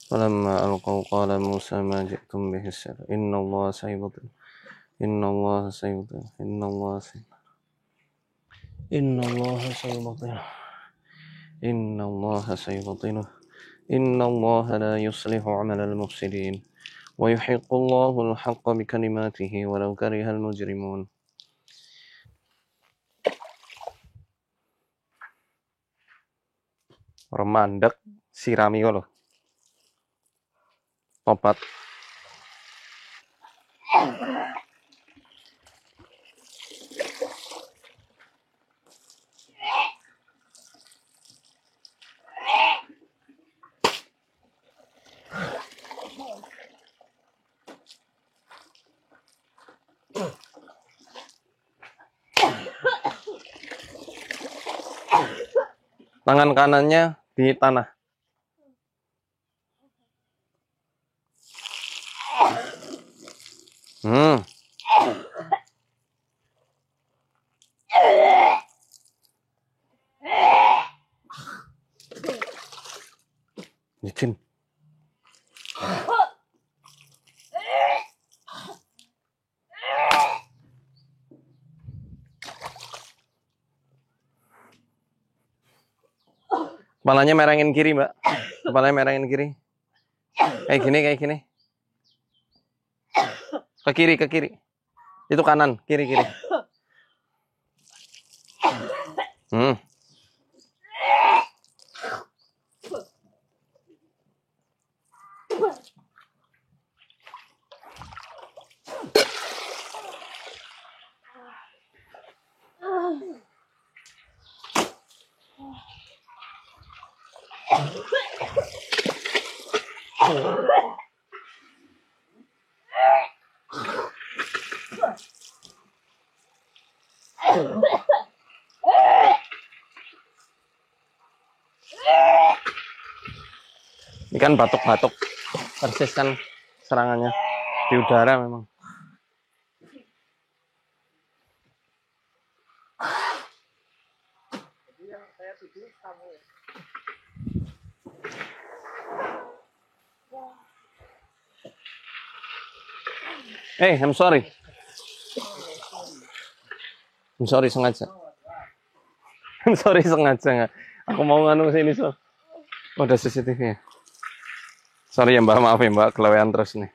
[SPEAKER 3] فلما ألقوا قال موسى ما جئتم به السحر إن الله سيبطل إن الله سيبطل إن الله سيبطل إن الله سيبطله إن الله سيبطله Innallaha la yuslihu 'amalal mufsidin wa yuhiqqullahu al-haqqa bi kalimatihi walau karihal mujrimun. Remandek sirami kok lho. Tobat. Tangan kanannya di tanah. Licin. Kepalanya merengin kiri, Mbak. Kepalanya merengin kiri. Kayak gini. Ke kiri. Itu kanan, kiri. Ini kan batuk-batuk, persis kan serangannya di udara memang. I'm sorry. Sengaja. Sengaja. Aku mau nganu sini, so. Oh, ada CCTV-nya. Sorry ya Mbak, maaf ya Mbak, kelewean terus nih.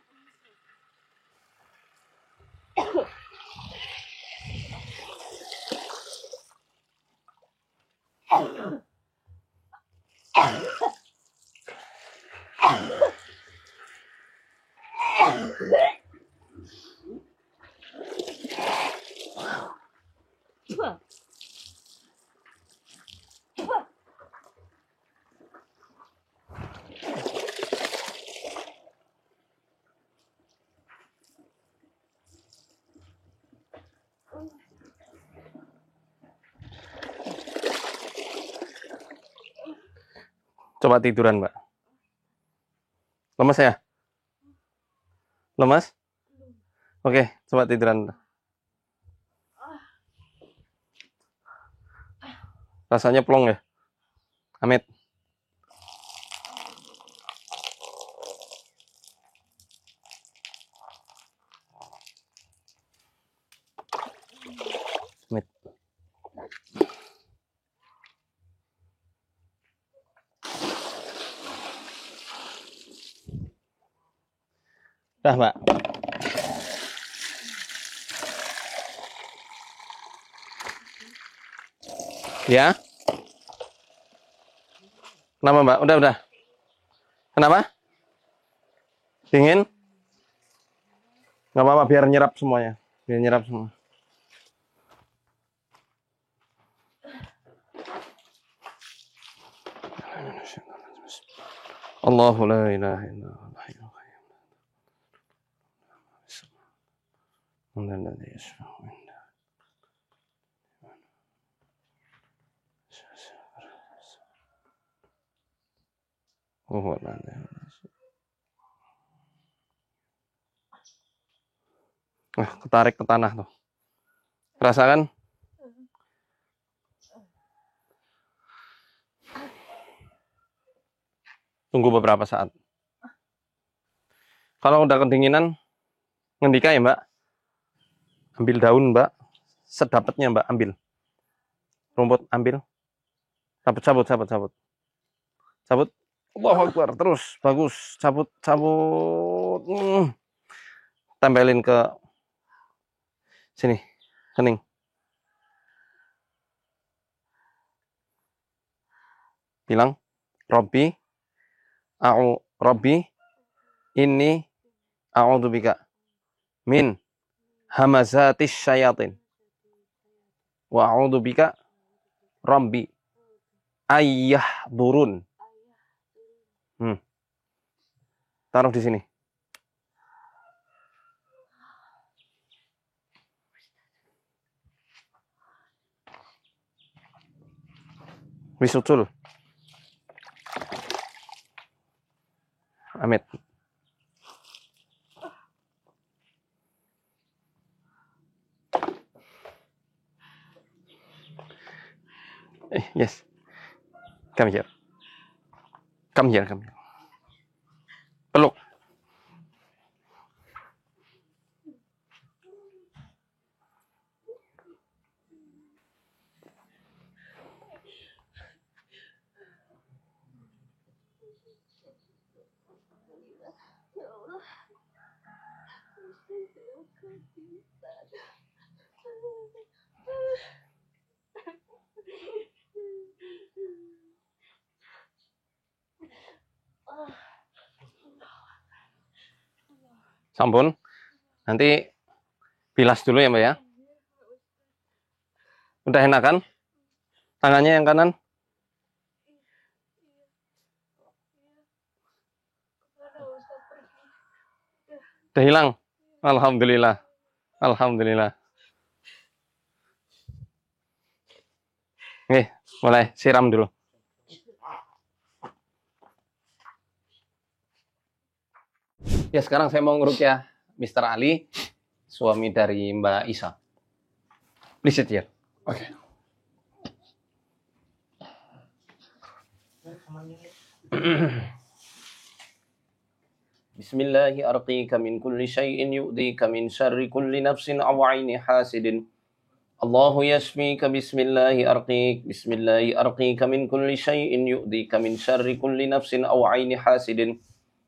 [SPEAKER 3] Coba tiduran, Mbak. Lemes ya? Lemes? Oke, coba tiduran. Rasanya plong ya? Amit. Amit. Dah, Mbak. Ya. Kenapa, Mbak? Udah. Kenapa? Dingin? Nggak apa-apa, biar nyerap semuanya. Biar nyerap semua. Allahu la ilaha illallah. Ketarik ke tanah tuh. Rasakan? Tunggu beberapa saat. Kalau udah kedinginan, ngendika ya Mbak. Ambil daun Mbak. Sedapatnya Mbak, ambil. Rumput, ambil. Cabut. Allahu Akbar. Terus, bagus. Cabut. Tempelin ke sini, kening. Bilang, Robbi, ini a'udzubika min hamazatis syayatin. Wa a'udzubika Rabbi ayyah burun. Taruh di sini. Wisutul. Amit. Yes. Come here. Peluk. Sampun. Nanti bilas dulu ya Mbak ya. Udah enak kan? Tangannya yang kanan. Udah hilang. Alhamdulillah. Oke, mulai siram dulu. Ya, sekarang saya mau ngerukyah Mr. Ali, suami dari Mbak Isa. Please sit here.
[SPEAKER 1] Okay.
[SPEAKER 3] Bismillahi arqika min kulli syai'in yu'dika min syarri kulli nafsin aw 'aini hasidin. Allahu yashfika bismillahi arqika min kulli syai'in yu'dika min syarri kulli nafsin aw 'aini hasidin.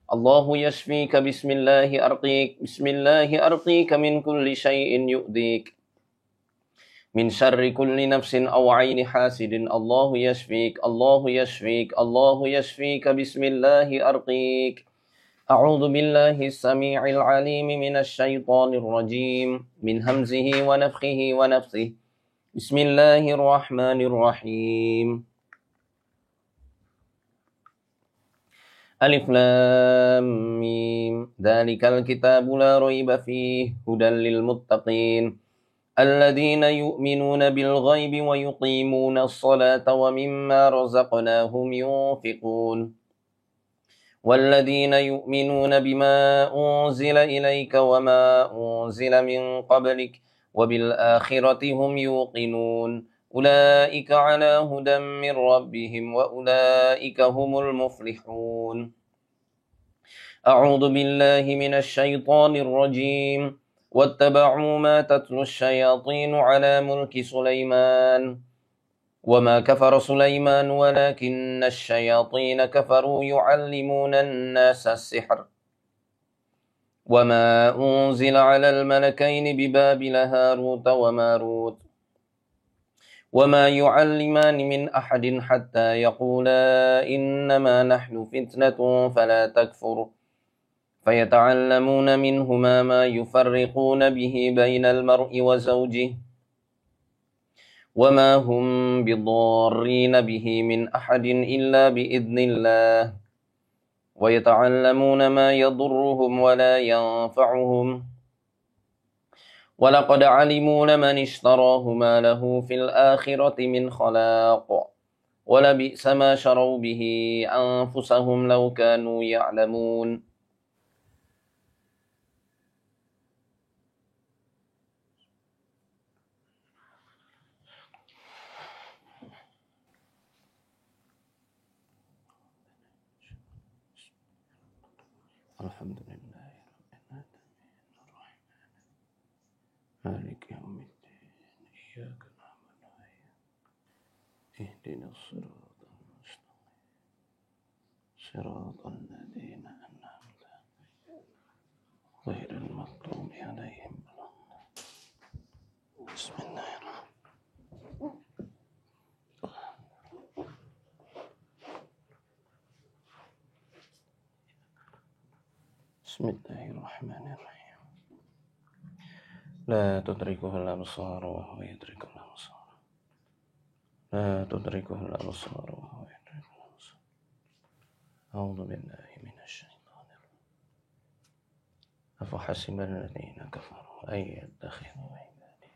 [SPEAKER 3] Allahu yashfika bismillahi arqika min kulli syai'in yu'dik min syarri kulli nafsin aw 'aini hasidin. Allahu yashfika bismillahi arqik. A'udzu billahi as-sami'il 'alim minasy syaithanir rajim min hamzihi wa nafthihi wa nafthihi. Bismillahirrahmanirrahim. Alif Lam Mim. Dzalikal kitabu la raiba fihi hudan lil muttaqin. Alladzina yu'minuna bil ghaibi wa yuqimuna as-salata wa mimma razaqnahum yunfiqun. Walladzina yu'minuna bima unzila ilaika wa ma unzila min qablik wa bil akhirati hum yuqinun. Ulaika ala hudan min rabbihim wa ulaika humul muflihun. A'udzu billahi minasy syaithanir rajim. Wattaba'u ma tatlu asy-syayatin 'ala mulki Sulaiman. Wa ma kafara Sulaiman walakinna asy-syayatin kafaru yu'allimuna an-nasa as-sihr. Wa ma unzila 'alal malakaini bi Babila Harut wa Marut. وَمَا يُعَلِّمَانِ مِنْ أَحَدٍ حَتَّى يَقُولَا إِنَّمَا نَحْنُ فِتْنَةٌ فَلَا تَكْفُرْ فَيَتَعَلَّمُونَ مِنْهُمَا مَا يُفَرِّقُونَ بِهِ بَيْنَ الْمَرْءِ وَزَوْجِهِ وَمَا هُمْ بِضَارِّينَ بِهِ مِنْ أَحَدٍ إِلَّا بِإِذْنِ اللَّهِ وَيَتَعَلَّمُونَ مَا يَضُرُّهُمْ وَلَا يَنفَعُهُمْ وَلَقَدْ عَلِمُوا لَمَنِ اشْتَرَاهُ مَا لَهُ فِي الْآخِرَةِ مِنْ خَلَاقٍ وَلَبِئْسَ مَا شَرَوْا بِهِ أَنفُسَهُمْ لَوْ كَانُوا يَعْلَمُونَ. Alhamdulillah. مالك يوم الدين إياك نعبد وإياك اهدنا الصراط المستقيم Siratal ladzina an'amta 'alaihim ghairil maghdubi 'alaihim waladdallin. Bismillahirrahmanirrahim. Bismillahirrahmanirrahim. La tudrikuhul absar wa huwa yudrikul absar. La tudrikuhul absar wa huwa yudrikul absar. A'udzu billahi minasy syaithanir rajim. Afahasibal ladzina kafaru ay yattakhidhu ibadi.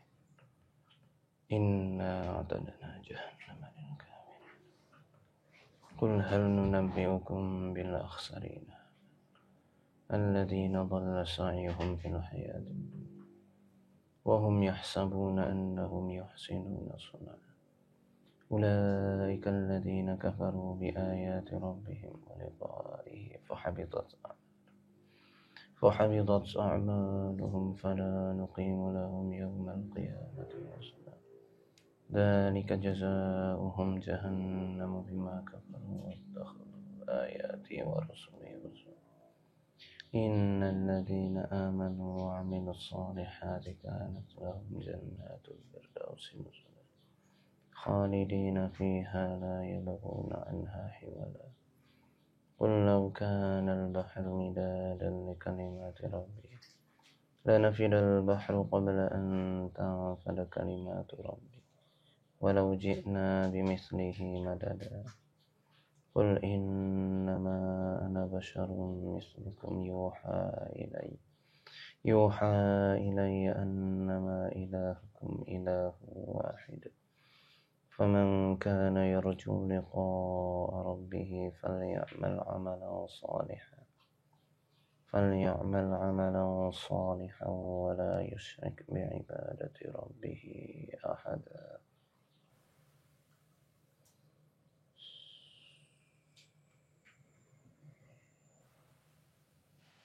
[SPEAKER 3] Inna a'tadna jahannama lil kafirin. Qul hal nunabbi'ukum bil akhsarina الذين ضل سعيهم في الحياة وهم يحسبون أنهم يحسنون صنعا أولئك الذين كفروا بآيات ربهم ولقائه فحبطت أعمالهم فلا نقيم لهم يوم القيامة وزنا ذلك جزاؤهم جهنم بما كفروا واتخذوا آياتي ورسلي هزوا إن الذين آمنوا وعملوا الصالحات كانت لهم جنات الفردوس نزلا خالدين فيها لا يبغون عنها حولا قل لو كان البحر مدادا لكلمات ربي لنفد البحر قبل أن تنفد كلمات ربي ولو جئنا بمثله مددا قل إنما أنا بشر مثلكم يوحى إلي أنما إلهكم إله واحد فمن كان يرجو لقاء ربه فليعمل عملا صالحا ولا يشرك بعبادة ربه أحدا.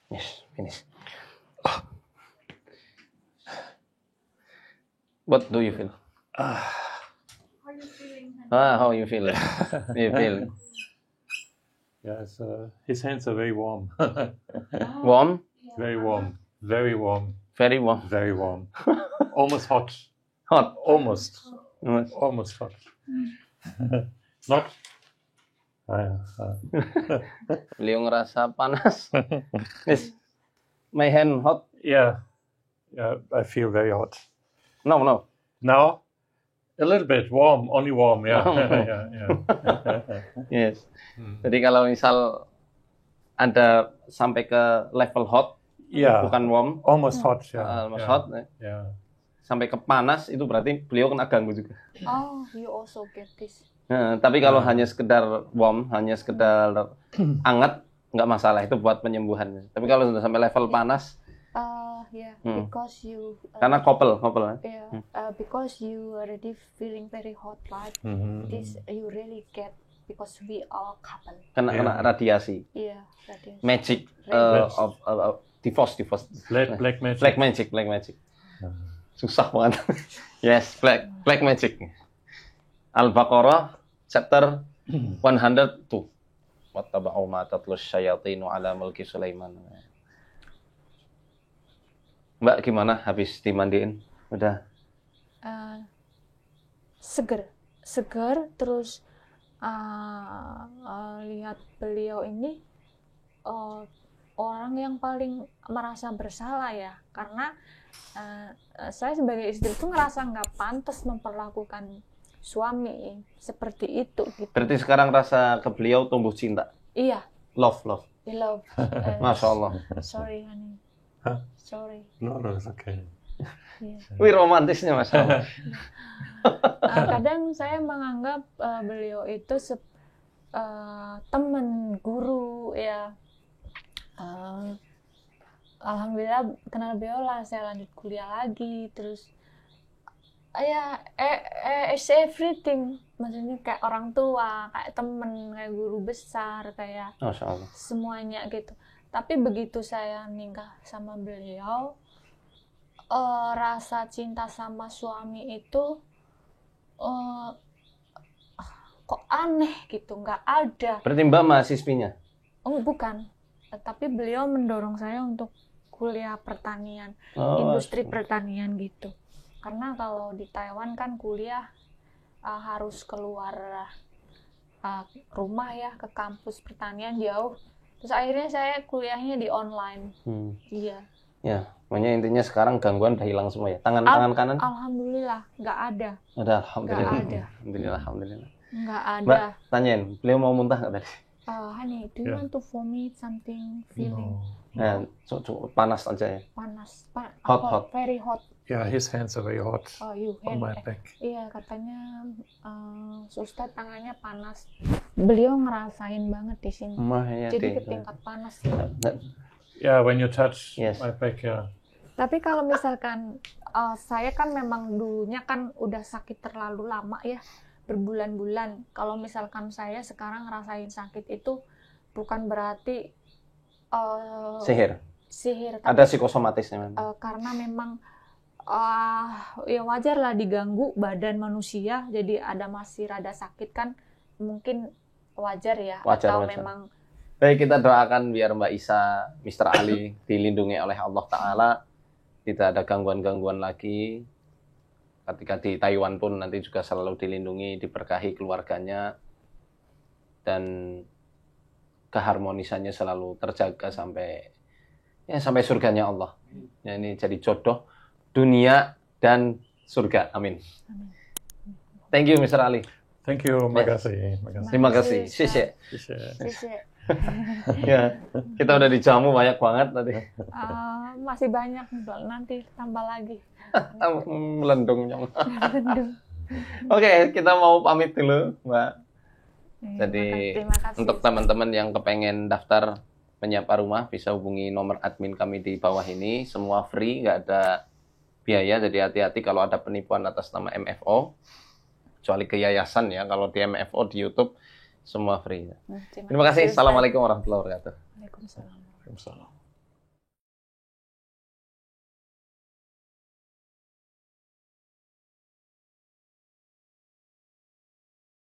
[SPEAKER 3] Yes, finish. What do you feel?
[SPEAKER 2] How are you feeling?
[SPEAKER 3] How you feel? You feel
[SPEAKER 1] Yes, his hands are very warm.
[SPEAKER 3] warm?
[SPEAKER 1] Very warm. Very warm.
[SPEAKER 3] Very warm.
[SPEAKER 1] Very warm. Almost hot.
[SPEAKER 3] Hot.
[SPEAKER 1] Almost. Almost hot. Not.
[SPEAKER 3] Beliau ngerasa panas. Yes. My hand hot.
[SPEAKER 1] Yeah. Yeah, I feel very hot.
[SPEAKER 3] No.
[SPEAKER 1] Now, a little bit warm, only warm. Yeah. Yeah.
[SPEAKER 3] Yes. Jadi kalau misal ada sampai ke level hot,
[SPEAKER 1] Yeah.
[SPEAKER 3] bukan warm,
[SPEAKER 1] Almost hot. Yeah.
[SPEAKER 3] almost
[SPEAKER 1] yeah.
[SPEAKER 3] hot,
[SPEAKER 1] Yeah.
[SPEAKER 3] sampai ke panas itu berarti beliau kena ganggu juga.
[SPEAKER 2] Oh, you also get this.
[SPEAKER 3] Tapi kalau hanya sekedar warm, hanya sekedar hangat, nggak masalah, itu buat penyembuhan. Tapi kalau sudah sampai level panas,
[SPEAKER 2] Yeah, because you.
[SPEAKER 3] karena couple.
[SPEAKER 2] Yeah, because you already feeling very hot, like this, you really get because we all couple.
[SPEAKER 3] Kena radiasi,
[SPEAKER 2] Yeah, that is.
[SPEAKER 3] magic of divorce.
[SPEAKER 1] Black magic.
[SPEAKER 3] Black magic. Susah banget. Yes, black magic. Al-Baqarah chapter 102. Wattaba'u ma tatlus syayatinu ala mulki Sulaiman. Mbak gimana habis dimandiin? Udah
[SPEAKER 2] Seger terus lihat beliau ini orang yang paling merasa bersalah ya, karena saya sebagai istri itu ngerasa nggak pantas memperlakukan suami seperti itu gitu.
[SPEAKER 3] Berarti sekarang rasa ke beliau tumbuh cinta.
[SPEAKER 2] Iya.
[SPEAKER 3] Love.
[SPEAKER 2] I love.
[SPEAKER 3] Masya Allah.
[SPEAKER 2] Sorry honey.
[SPEAKER 1] Huh?
[SPEAKER 2] Sorry.
[SPEAKER 1] No, it's okay.
[SPEAKER 2] Yeah.
[SPEAKER 3] Wih, romantisnya Masya Allah.
[SPEAKER 2] Kadang saya menganggap beliau itu teman guru ya. Alhamdulillah kenal beliau lah, saya lanjut kuliah lagi, terus it's everything, maksudnya kayak orang tua, kayak temen, kayak guru besar, kayak
[SPEAKER 3] Masya Allah.
[SPEAKER 2] semuanya gitu. Tapi begitu saya nikah sama beliau, rasa cinta sama suami itu kok aneh gitu, nggak ada.
[SPEAKER 3] Berarti Mbak mahasiswinya?
[SPEAKER 2] Oh bukan, tapi beliau mendorong saya untuk kuliah pertanian,
[SPEAKER 3] Oh,
[SPEAKER 2] industri pertanian gitu. Karena kalau di Taiwan kan kuliah harus keluar rumah ya, ke kampus pertanian jauh. Terus akhirnya saya kuliahnya di online. Iya.
[SPEAKER 3] Ya, pokoknya intinya sekarang gangguan udah hilang semua ya. Tangan kanan?
[SPEAKER 2] Alhamdulillah, nggak ada.
[SPEAKER 3] Alhamdulillah.
[SPEAKER 2] Nggak ada.
[SPEAKER 3] Alhamdulillah.
[SPEAKER 2] Nggak ada.
[SPEAKER 3] Mbak, tanyain, beliau mau muntah nggak tadi?
[SPEAKER 2] Honey, do you want to vomit something feeling?
[SPEAKER 3] Nah, panas aja ya.
[SPEAKER 2] Panas.
[SPEAKER 3] Hot.
[SPEAKER 2] Very hot.
[SPEAKER 1] Yeah, his hands are very hot
[SPEAKER 2] You
[SPEAKER 1] on my
[SPEAKER 2] hand.
[SPEAKER 1] back.
[SPEAKER 2] Iya, katanya suster tangannya panas. Beliau ngerasain banget di sini. Jadi ke tingkat panas.
[SPEAKER 1] Yeah, when you touch
[SPEAKER 3] Yes.
[SPEAKER 1] my back, yeah.
[SPEAKER 2] Tapi kalau misalkan saya kan memang dulunya kan udah sakit terlalu lama ya, berbulan-bulan. Kalau misalkan saya sekarang ngerasain sakit itu bukan berarti
[SPEAKER 3] Sihir.
[SPEAKER 2] Tapi,
[SPEAKER 3] Ada psikosomatisnya memang.
[SPEAKER 2] karena memang ya wajar lah diganggu badan manusia, jadi ada masih rada sakit kan, mungkin wajar ya.
[SPEAKER 3] Wajar.
[SPEAKER 2] Memang.
[SPEAKER 3] Baik, kita doakan biar Mbak Isa, Mr. Ali dilindungi oleh Allah Ta'ala, tidak ada gangguan-gangguan lagi. Ketika di Taiwan pun nanti juga selalu dilindungi, diberkahi keluarganya, dan keharmonisannya selalu terjaga sampai surganya Allah. Ya, ini jadi jodoh dunia dan surga. Amin. Thank you, Mr. Ali.
[SPEAKER 1] Thank you, makasih.
[SPEAKER 3] Terima kasih. Sisi. Ya, kita udah dijamu banyak banget tadi.
[SPEAKER 2] Masih banyak, nanti tambah lagi.
[SPEAKER 3] Melendung. Oke, kita mau pamit dulu, Mbak. Jadi
[SPEAKER 2] terima kasih.
[SPEAKER 3] untuk teman-teman yang kepengen daftar Menyapa Rumah bisa hubungi nomor admin kami di bawah ini. Semua free, nggak ada biaya. Jadi hati-hati kalau ada penipuan atas nama MFO. Kecuali ke yayasan ya. Kalau di MFO di YouTube semua free. Terima kasih. Assalamualaikum warahmatullahi wabarakatuh.
[SPEAKER 2] Waalaikumsalam.